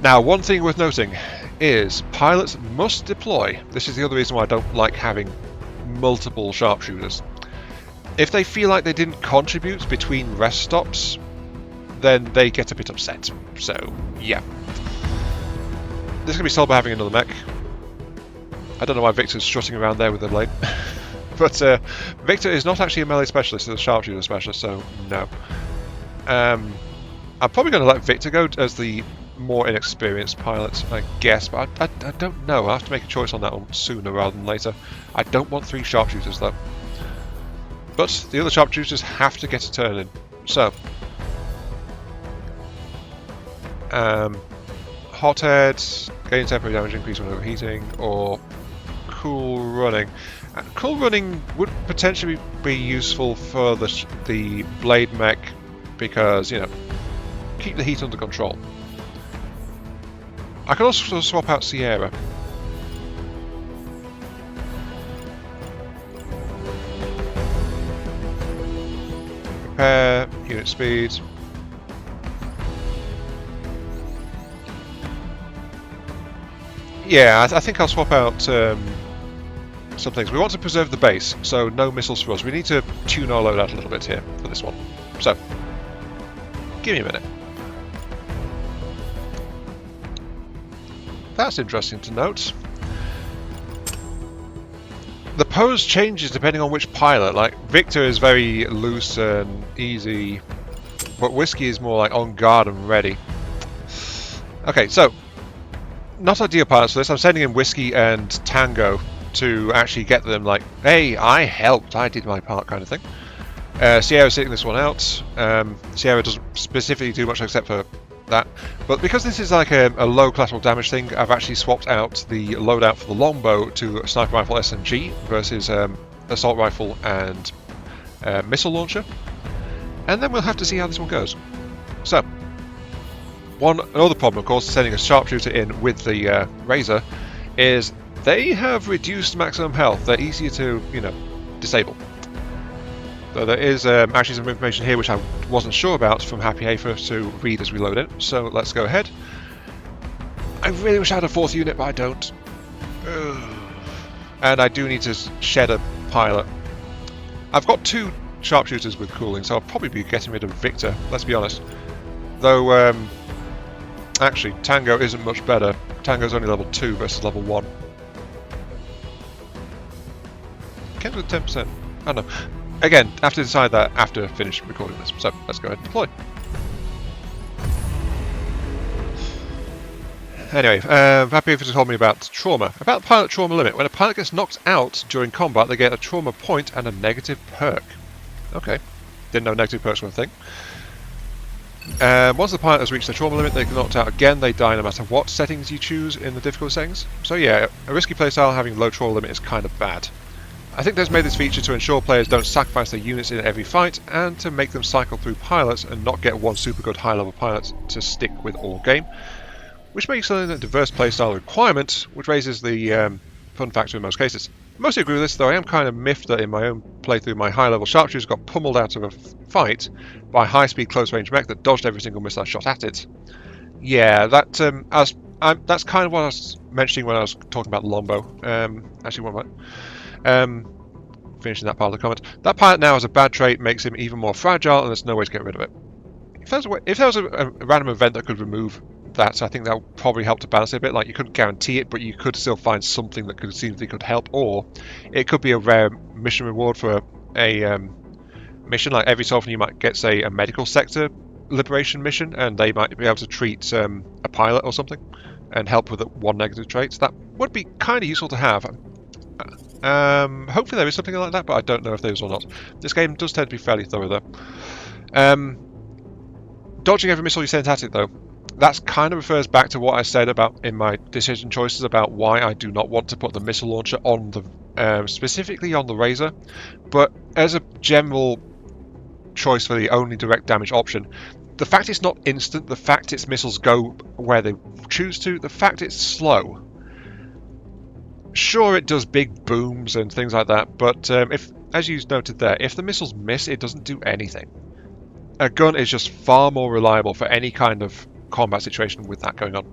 Now, one thing worth noting is pilots must deploy. This is the other reason why I don't like having multiple sharpshooters. If they feel like they didn't contribute between rest stops, then they get a bit upset. So, yeah. This can be solved by having another mech. I don't know why Victor's strutting around there with the blade. But Victor is not actually a melee specialist, he's a sharpshooter specialist, so no. I'm probably going to let Victor go as the more inexperienced pilot, I guess, but I don't know. I'll have to make a choice on that one sooner rather than later. I don't want 3 sharpshooters though. But the other sharpshooters have to get a turn in. So, Hothead, gain temporary damage increase when overheating, or Cool Running. Cool Running would potentially be useful for the blade mech because, you know, keep the heat under control. I could also swap out Sierra. Repair, unit speed. Yeah, I think I'll swap out some things. We want to preserve the base, so no missiles for us. We need to tune our loadout a little bit here for this one. So, give me a minute. That's interesting to note. The pose changes depending on which pilot. Like, Victor is very loose and easy, but Whiskey is more like on guard and ready. Okay, so, not ideal pilots for this. I'm sending in Whiskey and Tango to actually get them like, hey, I helped, I did my part kind of thing. Sierra's sitting this one out. Sierra doesn't specifically do much except for that. But because this is like a low collateral damage thing, I've actually swapped out the loadout for the longbow to sniper rifle SMG versus assault rifle and missile launcher. And then we'll have to see how this one goes. So, another problem, of course, sending a sharpshooter in with the Razor is they have reduced maximum health. They're easier to, you know, disable. So there is actually some information here which I wasn't sure about from Happy A for us to read as we load it. So let's go ahead. I really wish I had a 4th unit, but I don't. Ugh. And I do need to shed a pilot. I've got 2 sharpshooters with cooling, so I'll probably be getting rid of Victor, let's be honest. Though, actually, Tango isn't much better. Tango's only level 2 versus level 1. Can do 10%. I don't know. Again, I have to decide that after I finish recording this. So, let's go ahead and deploy. Anyway, Happy if you told me about trauma. About the pilot trauma limit. When a pilot gets knocked out during combat, they get a trauma point and a negative perk. Okay. Didn't know negative perks were a thing. Once the pilot has reached their trauma limit, they get knocked out again. They die no matter what settings you choose in the difficult settings. So yeah, a risky playstyle having low trauma limit is kind of bad. I think they've made this feature to ensure players don't sacrifice their units in every fight, and to make them cycle through pilots and not get one super good high-level pilot to stick with all game, which makes it a diverse playstyle requirement, which raises the fun factor in most cases. I mostly agree with this, though I am kind of miffed that in my own playthrough my high-level sharpshooters got pummeled out of a fight by a high-speed close-range mech that dodged every single missile I shot at it. Yeah, that's kind of what I was mentioning when I was talking about the longbow. Actually, what am I? Finishing that part of the comment. That pilot now has a bad trait, makes him even more fragile, and there's no way to get rid of it. If there was a random event that could remove that, I think that would probably help to balance it a bit. Like, you couldn't guarantee it, but you could still find something that could help, or it could be a rare mission reward for a mission. Like every so often you might get, say, a medical sector liberation mission, and they might be able to treat a pilot or something and help with one negative trait. So that would be kind of useful to have. Hopefully there is something like that, but I don't know if there is or not. This game does tend to be fairly thorough, though. Dodging every missile you send at it, though, that kind of refers back to what I said about in my decision choices about why I do not want to put the missile launcher on the specifically on the Razor, but as a general choice for the only direct damage option, the fact it's not instant, the fact its missiles go where they choose to, the fact it's slow. Sure, it does big booms and things like that, but if, as you noted there, if the missiles miss, it doesn't do anything. A gun is just far more reliable for any kind of combat situation with that going on.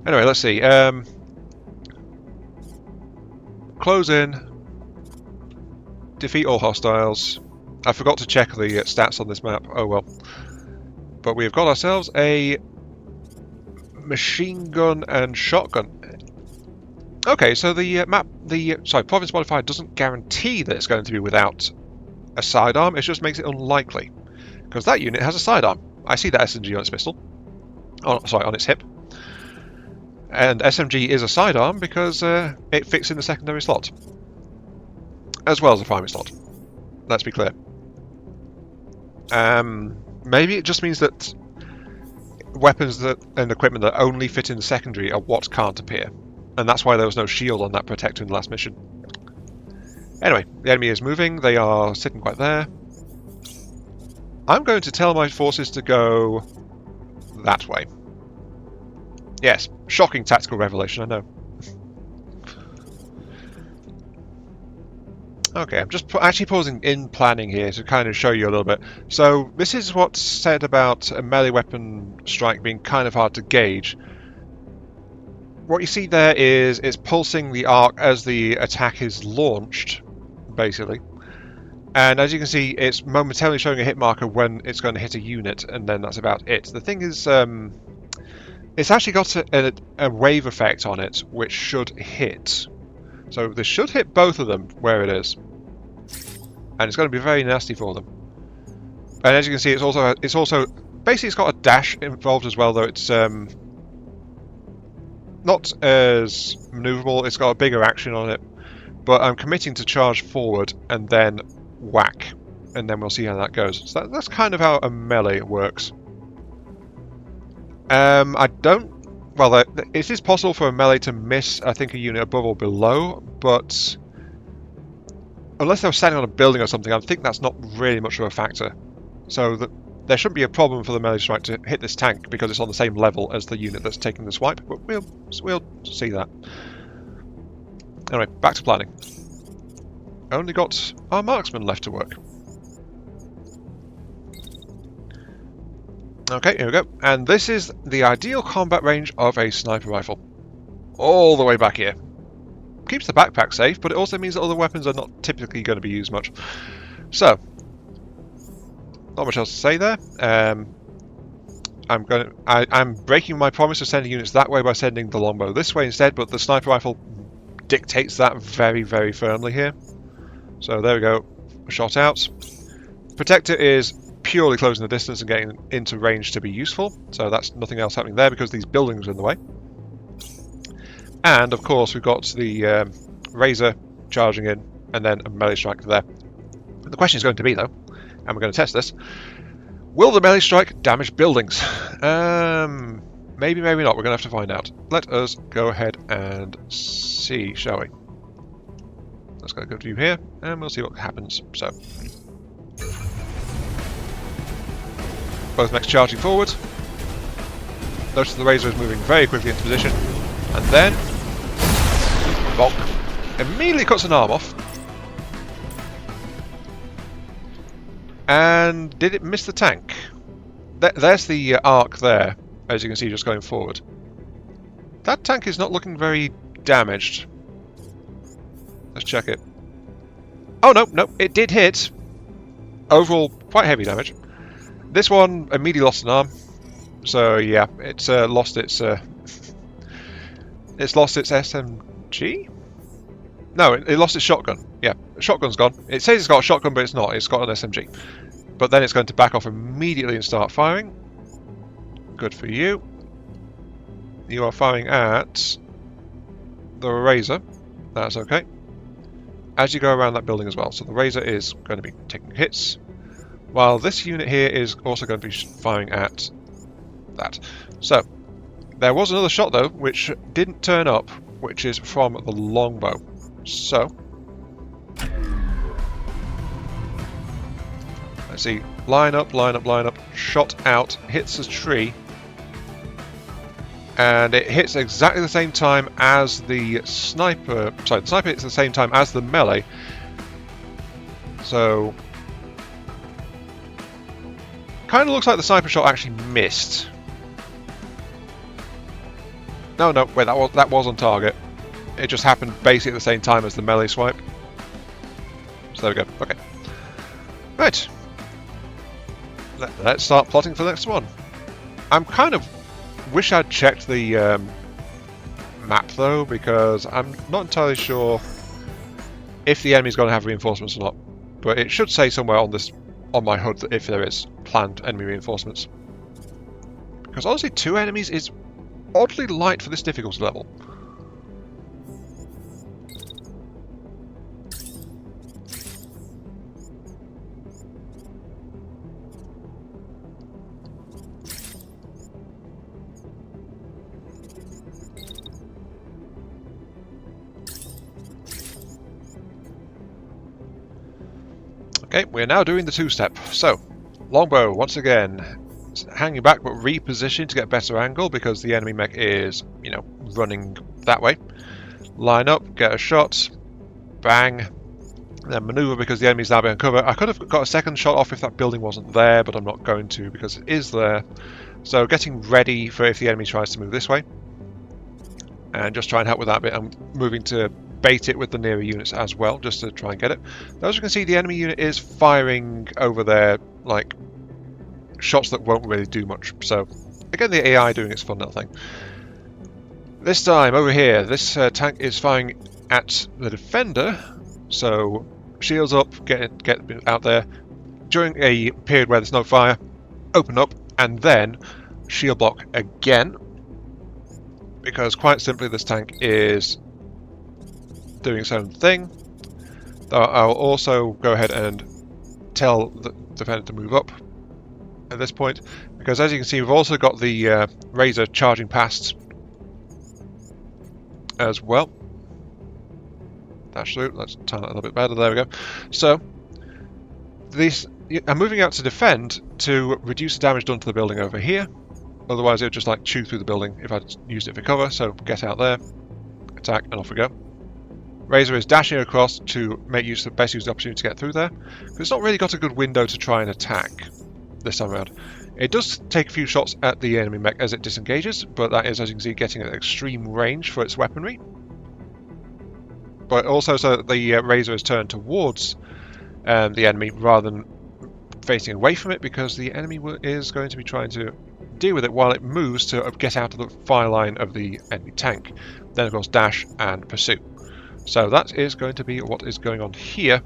Anyway, let's see. Close in. Defeat all hostiles. I forgot to check the stats on this map. Oh well. But we have got ourselves a machine gun and shotgun. Okay, so the province modifier doesn't guarantee that it's going to be without a sidearm. It just makes it unlikely. Because that unit has a sidearm. I see that SMG on its pistol. Oh, sorry, on its hip. And SMG is a sidearm because it fits in the secondary slot. As well as the primary slot. Let's be clear. Maybe it just means that weapons and equipment that only fit in the secondary are what can't appear. And that's why there was no shield on that protector in the last mission. Anyway, the enemy is moving. They are sitting quite there. I'm going to tell my forces to go that way. Yes, shocking tactical revelation, I know. Okay, I'm just actually pausing in planning here to kind of show you a little bit. So this is what's said about a melee weapon strike being kind of hard to gauge. What you see there is it's pulsing the arc as the attack is launched, basically. And as you can see, it's momentarily showing a hit marker when it's going to hit a unit, and then that's about it. The thing is, it's actually got a wave effect on it, which should hit. So this should hit both of them where it is. And it's going to be very nasty for them. And as you can see, it's also basically it's got a dash involved as well, though it's not as maneuverable. It's got a bigger action on it. But I'm committing to charge forward and then whack, and then we'll see how that goes. So that's kind of how a melee works. It is possible for a melee to miss, I think, a unit above or below, but unless they're standing on a building or something, I think that's not really much of a factor. So there shouldn't be a problem for the melee strike to hit this tank because it's on the same level as the unit that's taking the swipe, but we'll see that. Anyway, back to planning. Only got our marksman left to work. Okay, here we go. And this is the ideal combat range of a sniper rifle. All the way back here. Keeps the backpack safe, but it also means that other weapons are not typically going to be used much. So, not much else to say there. I'm breaking my promise of sending units that way by sending the longbow this way instead, but the sniper rifle dictates that very, very firmly here. So there we go, shot out. Protector is purely closing the distance and getting into range to be useful, so that's nothing else happening there because these buildings are in the way. And of course we've got the Razor charging in, and then a melee strike there. The question is going to be though, and we're going to test this, will the melee strike damage buildings? Maybe, maybe not, we're going to have to find out. Let us go ahead and see, shall we? Let's get a good view here, and we'll see what happens. So, both mechs charging forward. Notice the Razor is moving very quickly into position, and then bonk, immediately cuts an arm off. And did it miss the tank? There's the arc there, as you can see, just going forward. That tank is not looking very damaged. Let's check it. Oh, no, it did hit. Overall, quite heavy damage. This one immediately lost an arm. So, yeah, it's lost its SMG? No, it lost its shotgun. Yeah, the shotgun's gone. It says it's got a shotgun, but it's not. It's got an SMG. But then it's going to back off immediately and start firing. Good for you. You are firing at the Razor. That's okay. As you go around that building as well. So the Razor is going to be taking hits, while this unit here is also going to be firing at that. So there was another shot though, which didn't turn up, which is from the longbow. So let's see. Line up, line up, line up. Shot out. Hits a tree. And it hits exactly the same time as the sniper. Sorry, the sniper hits at the same time as the melee. So kind of looks like the sniper shot actually missed. No, wait, that was on target. It just happened basically at the same time as the melee swipe. So there we go. Okay. Right. Let's start plotting for the next one. I'm kind of wish I'd checked the map though, because I'm not entirely sure if the enemy's going to have reinforcements or not. But it should say somewhere on my HUD that if there is planned enemy reinforcements. Because honestly, 2 enemies is oddly light for this difficulty level. Okay, we're now doing the 2-step. So, longbow, once again, hanging back but repositioning to get a better angle because the enemy mech is, you know, running that way. Line up, get a shot, bang, then maneuver because the enemy's now behind cover. I could have got a second shot off if that building wasn't there, but I'm not going to because it is there. So getting ready for if the enemy tries to move this way. And just try and help with that bit. I'm moving to bait it with the nearer units as well, just to try and get it. As you can see, the enemy unit is firing over there, like, shots that won't really do much. So, again, the AI doing its fun little thing. This time, over here, this tank is firing at the defender. So, shields up, get out there. During a period where there's no fire, open up, and then shield block again. Because, quite simply, this tank is doing its own thing. I'll also go ahead and tell the defender to move up at this point, because as you can see, we've also got the Razor charging past as well. Dash through. Let's turn that a little bit better. There we go. So I'm moving out to defend to reduce the damage done to the building over here. Otherwise, it would just like chew through the building if I'd used it for cover. So get out there, attack, and off we go. Razor is dashing across to make use of best use of the opportunity to get through there. Because it's not really got a good window to try and attack this time around. It does take a few shots at the enemy mech as it disengages, but that is, as you can see, getting an extreme range for its weaponry. But also so that the Razor is turned towards the enemy rather than facing away from it, because the enemy is going to be trying to deal with it while it moves to get out of the fire line of the enemy tank. Then, of course, dash and pursue. So that is going to be what is going on here.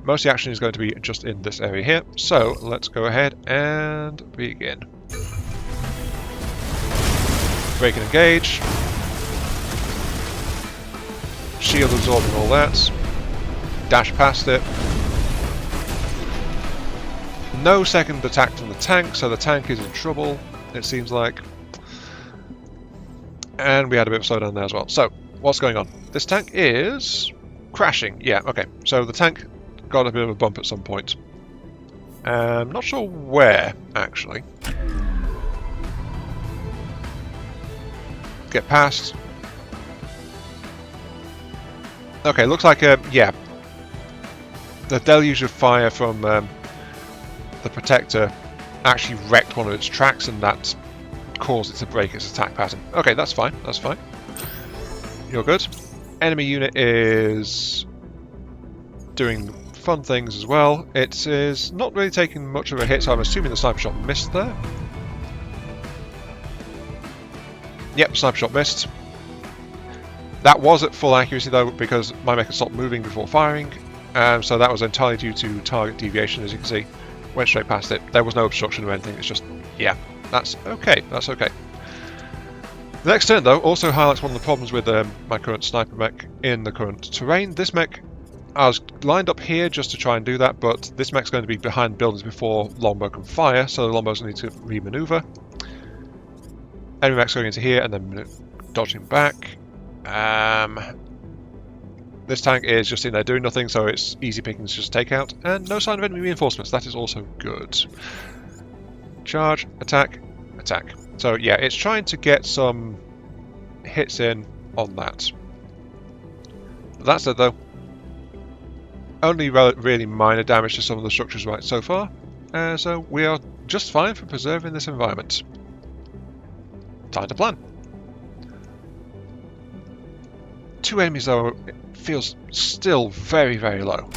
Most of the action is going to be just in this area here. So let's go ahead and begin. Break and engage. Shield absorbing all that. Dash past it. No second attack from the tank, so the tank is in trouble, it seems like. And we had a bit of slowdown there as well. So, what's going on? This tank is crashing. Yeah, okay. So the tank got a bit of a bump at some point. Not sure where, actually. Get past. Okay, looks like, yeah. The deluge of fire from the Protector actually wrecked one of its tracks, and that caused it to break its attack pattern. Okay, that's fine. That's fine. You're good. Enemy unit is doing fun things as well. It is not really taking much of a hit, so I'm assuming the sniper shot missed there. Yep, sniper shot missed. That was at full accuracy though, because my mech had stopped moving before firing, so that was entirely due to target deviation, as you can see. Went straight past it. There was no obstruction or anything, it's just, yeah, that's okay, that's okay. The next turn though also highlights one of the problems with my current sniper mech in the current terrain. This mech, I was lined up here just to try and do that, but this mech's going to be behind buildings before longbow can fire, so the longbow's going to need to re-maneuver. Enemy mech's going into here and then dodging back. This tank is just in there doing nothing, so it's easy pickings to just take out, and no sign of enemy reinforcements. That is also good. Charge, attack, attack. So yeah, it's trying to get some hits in on that. That said though, only really minor damage to some of the structures right so far, so we are just fine for preserving this environment. Time to plan. 2 enemies though, it feels still very, very low.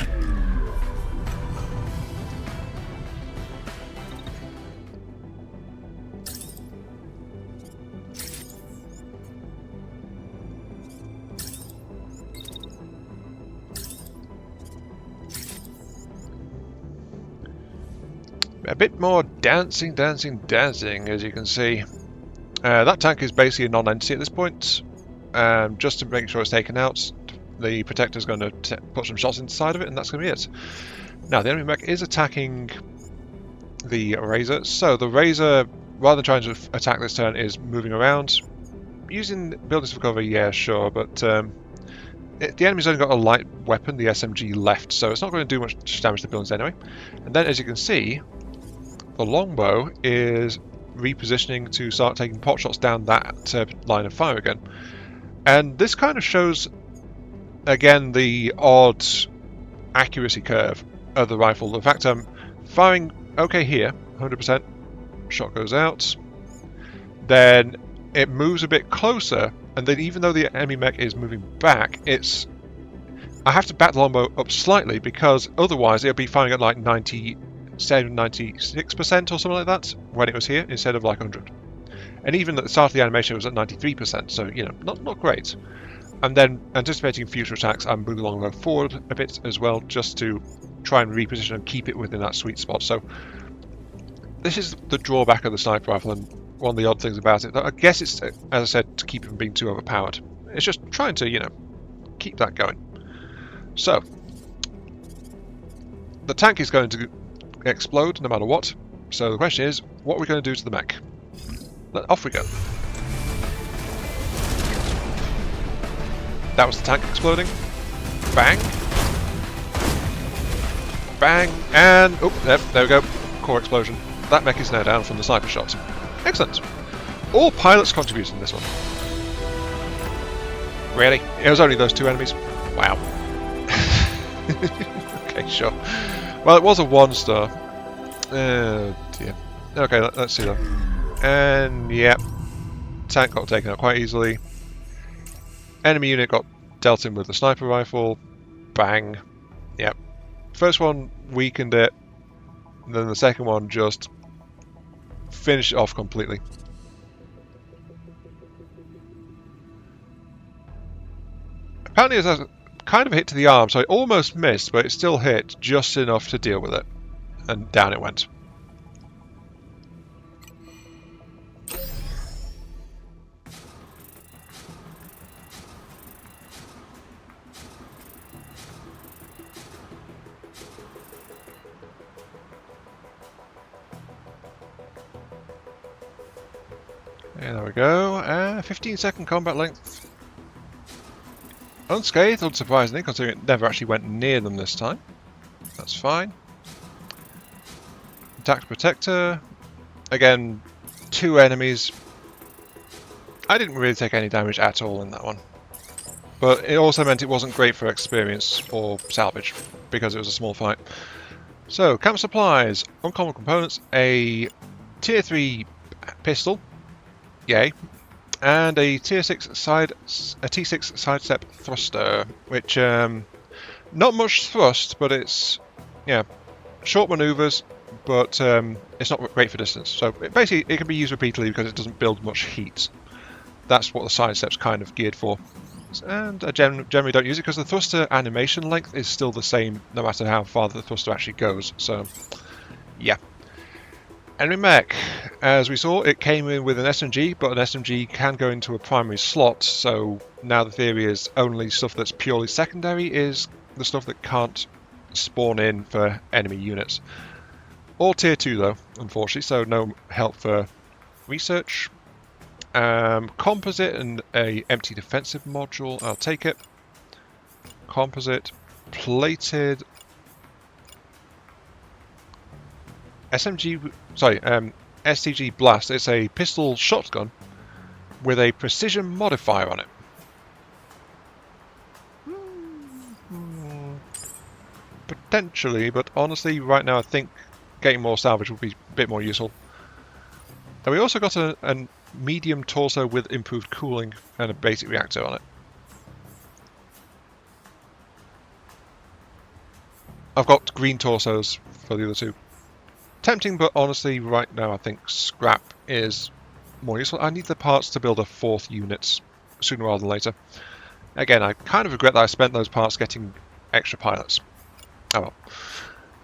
A bit more dancing, dancing, dancing, as you can see. That tank is basically a non-entity at this point. Just to make sure it's taken out, the protector is going to put some shots inside of it, and that's going to be it. Now, the enemy mech is attacking the Razor, so the Razor, rather than trying to attack this turn, is moving around. Using buildings for cover, yeah, sure, but the enemy's only got a light weapon, the SMG, left, so it's not going to do much damage to the buildings anyway. And then, as you can see, the longbow is repositioning to start taking pot shots down that line of fire again. And this kind of shows, again, the odd accuracy curve of the rifle. The fact I'm firing okay here, 100%, shot goes out, then it moves a bit closer, and then even though the enemy mech is moving back, I have to back the longbow up slightly, because otherwise it'll be firing at like 96% or something like that when it was here, instead of like 100. And even at the start of the animation it was at 93%, so, you know, not great. And then, anticipating future attacks, I'm moving the longbow forward a bit as well, just to try and reposition and keep it within that sweet spot. So, this is the drawback of the sniper rifle, and one of the odd things about it. I guess it's, as I said, to keep it from being too overpowered. It's just trying to, you know, keep that going. So, the tank is going to explode no matter what. So the question is, what are we going to do to the mech? Off we go. That was the tank exploding. Bang. Bang. And, oh, there we go. Core explosion. That mech is now down from the sniper shot. Excellent. All pilots contributed in this one. Really? It was only those 2 enemies? Wow. Okay, sure. Well, it was a 1-star. Oh dear. Okay, let's see though. And yeah, tank got taken out quite easily. Enemy unit got dealt in with the sniper rifle. Bang. Yep. First one weakened it, and then the second one just finished it off completely. Apparently it's a kind of hit to the arm, so it almost missed, but it still hit just enough to deal with it. And down it went. And there we go. 15-second combat length. Unscathed, unsurprisingly, considering it never actually went near them this time. That's fine. Attack Protector. Again, 2 enemies. I didn't really take any damage at all in that one. But it also meant it wasn't great for experience or salvage, because it was a small fight. So, camp supplies. Uncommon components. A tier 3 pistol. Yay. And a tier 6 T6 sidestep thruster, which not much thrust, but it's, yeah, short maneuvers, but it's not great for distance. So basically it can be used repeatedly because it doesn't build much heat. That's what the sidestep's kind of geared for. And I generally don't use it because the thruster animation length is still the same no matter how far the thruster actually goes. So, yeah. Enemy mech. As we saw, it came in with an SMG, but an SMG can go into a primary slot, so now the theory is only stuff that's purely secondary is the stuff that can't spawn in for enemy units. All tier 2 though, unfortunately, so no help for research. Composite and a empty defensive module, I'll take it. Composite, plated, STG Blast. It's a pistol shotgun with a precision modifier on it. Potentially, but honestly, right now I think getting more salvage would be a bit more useful. And we also got a medium torso with improved cooling and a basic reactor on it. I've got green torsos for the other two. Tempting, but honestly, right now I think scrap is more useful. I need the parts to build a 4th unit sooner rather than later. Again, I kind of regret that I spent those parts getting extra pilots. Oh well.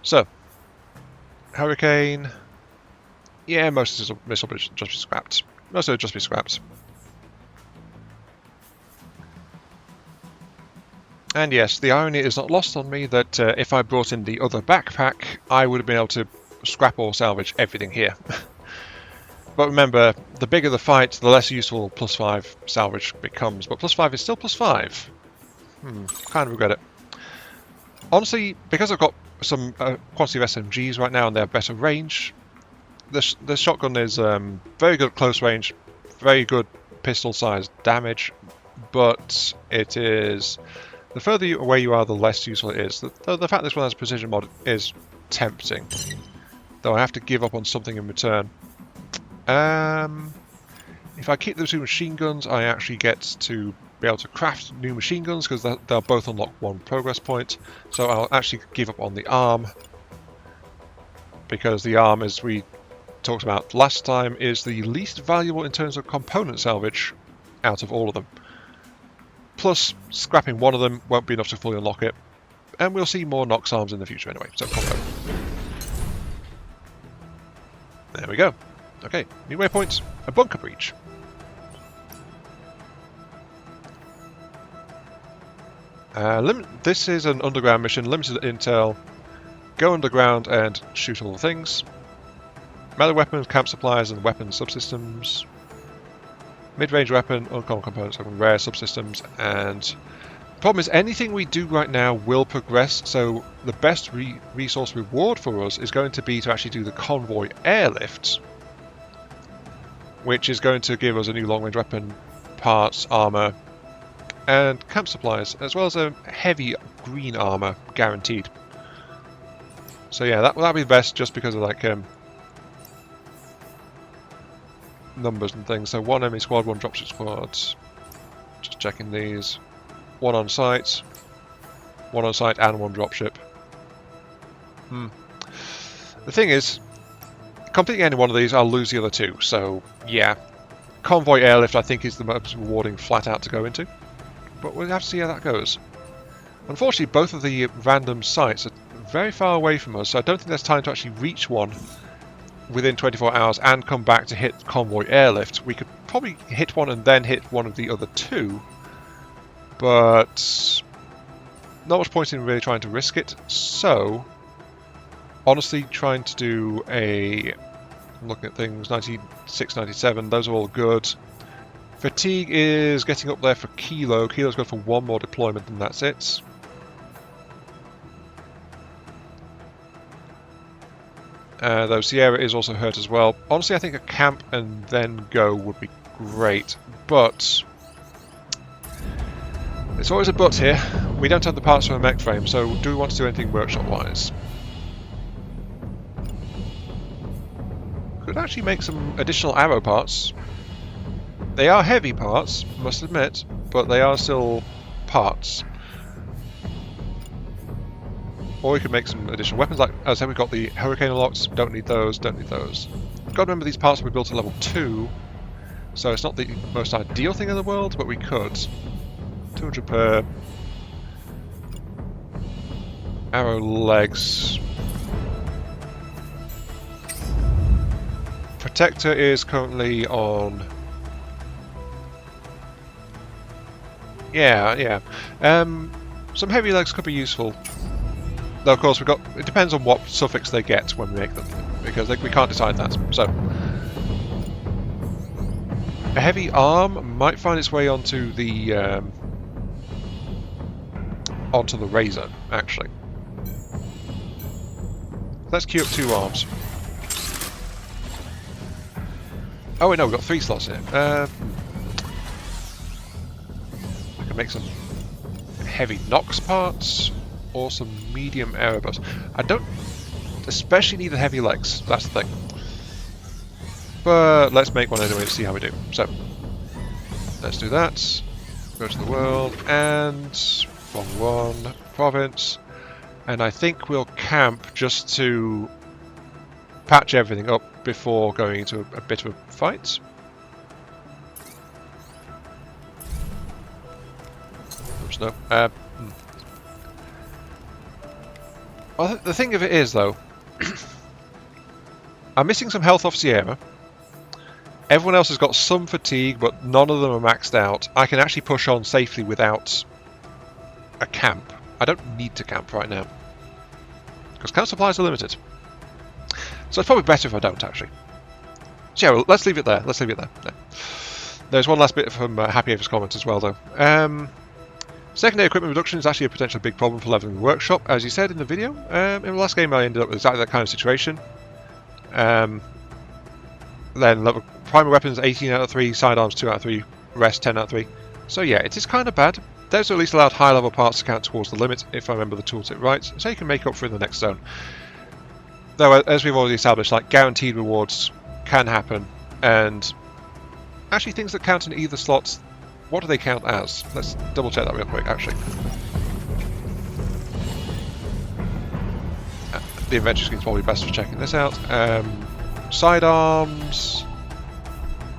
So, Hurricane. Yeah, most of this will just be scrapped. Most of it will just be scrapped. And yes, the irony is not lost on me that if I brought in the other backpack, I would have been able to scrap or salvage everything here. But remember, the bigger the fight, the less useful +5 salvage becomes. But +5 is still +5. Kind of regret it. Honestly, because I've got some quantity of SMGs right now and they have better range, the shotgun is very good at close range, very good pistol-sized damage, but it is... the further away you are, the less useful it is. The fact this one has precision mod is tempting, though I have to give up on something in return. If I keep the 2 machine guns, I actually get to be able to craft new machine guns because they'll both unlock 1 progress point. So I'll actually give up on the arm, because the arm, as we talked about last time, is the least valuable in terms of component salvage out of all of them. Plus, scrapping one of them won't be enough to fully unlock it, and we'll see more Nox arms in the future anyway, so combo. There we go. Okay, new waypoint, a bunker breach. This is an underground mission, limited intel. Go underground and shoot all the things. Melee weapons, camp supplies, and weapon subsystems. Mid-range weapon, uncommon components, rare subsystems, and the problem is anything we do right now will progress, so the best resource reward for us is going to be to actually do the convoy airlift, which is going to give us a new long-range weapon, parts, armor, and camp supplies, as well as a heavy green armor, guaranteed. So yeah, that'll be the best, just because of like numbers and things. So 1 enemy squad, 1 dropship squad. Just checking these. 1 on site, 1 on site, and 1 dropship. The thing is, completing any one of these, I'll lose the other 2. So yeah, convoy airlift I think is the most rewarding flat out to go into. But we'll have to see how that goes. Unfortunately, both of the random sites are very far away from us, so I don't think there's time to actually reach one within 24 hours and come back to hit convoy airlift. We could probably hit one and then hit one of the other 2, but not much point in really trying to risk it. So, honestly, trying to do I'm looking at things, 96, 97, those are all good. Fatigue is getting up there for Kilo. Kilo's good for 1 more deployment, and that's it. Though Sierra is also hurt as well. Honestly, I think a camp and then go would be great, but it's always a but here. We don't have the parts for a mech frame, so do we want to do anything workshop-wise? Could actually make some additional arrow parts. They are heavy parts, must admit, but they are still parts. Or we could make some additional weapons, like as I said, we've got the Hurricane unlocked, don't need those, don't need those. Got to remember these parts will be built at level 2, so it's not the most ideal thing in the world, but we could. 200 per. Arrow legs. Protector is currently on. Yeah. Some heavy legs could be useful. Though, of course, it depends on what suffix they get when we make them, because we can't decide that. So, a heavy arm might find its way onto the razor, actually. Let's queue up 2 arms. Oh wait, no, we've got 3 slots here. We can make some heavy Nox parts, or some medium Erebus. I don't especially need the heavy legs, that's the thing. But let's make one anyway to see how we do. So, let's do that. Go to the world, and from one province. And I think we'll camp just to patch everything up before going into a bit of a fight. Oops, no. Well, the thing of it is, though, I'm missing some health off Sierra. Everyone else has got some fatigue, but none of them are maxed out. I can actually push on safely without a camp. I don't need to camp right now, because camp supplies are limited. So it's probably better if I don't, actually. So yeah, well, let's leave it there. Let's leave it there. No. There's one last bit from Happy Ava's comment as well, though. Secondary equipment reduction is actually a potential big problem for leveling the workshop, as you said in the video. In the last game I ended up with exactly that kind of situation. Then primary weapons 18 out of 3, sidearms 2 out of 3, rest 10 out of 3. So yeah, it is kind of bad. There's at least allowed high level parts to count towards the limit, if I remember the tooltip right, so you can make up for it in the next zone. Though, as we've already established, like guaranteed rewards can happen, and actually things that count in either slots, what do they count as? Let's double check that real quick, actually. The inventory screen is probably best for checking this out. Sidearms,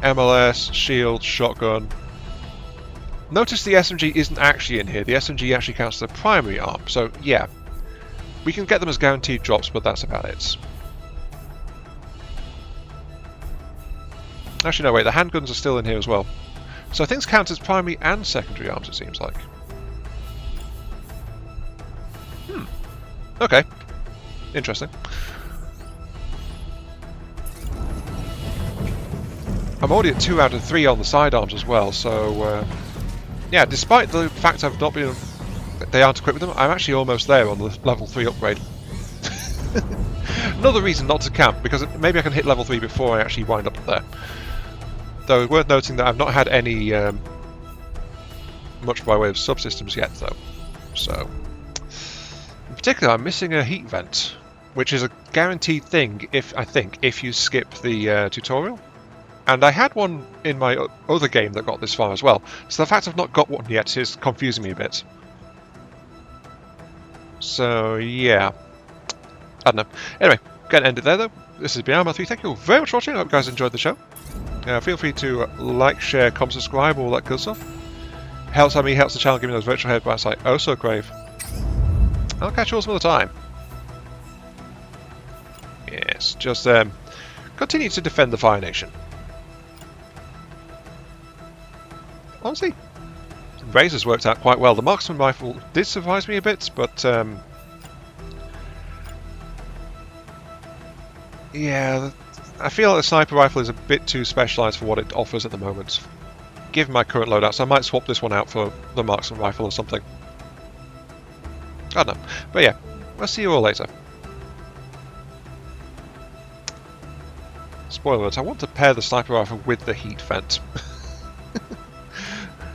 MLS, shield, shotgun. Notice the SMG isn't actually in here. The SMG actually counts as the primary arm, so yeah. We can get them as guaranteed drops, but that's about it. Actually, no, wait, the handguns are still in here as well. So things count as primary and secondary arms, it seems like. Okay. Interesting. I'm already at 2 out of 3 on the sidearms as well, so yeah, despite the fact I've not been... they aren't equipped with them, I'm actually almost there on the level 3 upgrade. Another reason not to camp, because maybe I can hit level 3 before I actually wind up there. Though it's worth noting that I've not had any much by way of subsystems yet, though. So, in particular, I'm missing a heat vent, which is a guaranteed thing if you skip the tutorial. And I had one in my other game that got this far as well. So the fact I've not got one yet is confusing me a bit. So yeah, I don't know. Anyway, gonna end it there though. This has been Arma3. Thank you very much for watching. I hope you guys enjoyed the show. Feel free to like, share, comment, subscribe, all that good stuff. Helps me, helps the channel, give me those virtual headbutts I oh so crave. I'll catch you all some other time. Yes, just continue to defend the Fire Nation. Honestly, Razor's worked out quite well. The marksman rifle did surprise me a bit, but yeah, I feel like the sniper rifle is a bit too specialised for what it offers at the moment. Given my current loadout, so I might swap this one out for the marksman rifle or something. I don't know. But yeah, I'll see you all later. Spoiler alert, I want to pair the sniper rifle with the heat vent.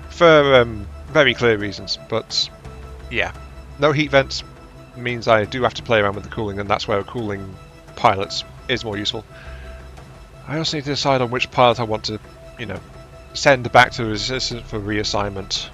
For very clear reasons, but yeah, no heat vents means I do have to play around with the cooling, and that's where a cooling pilot is more useful. I also need to decide on which pilot I want to, you know, send back to Resistance for reassignment.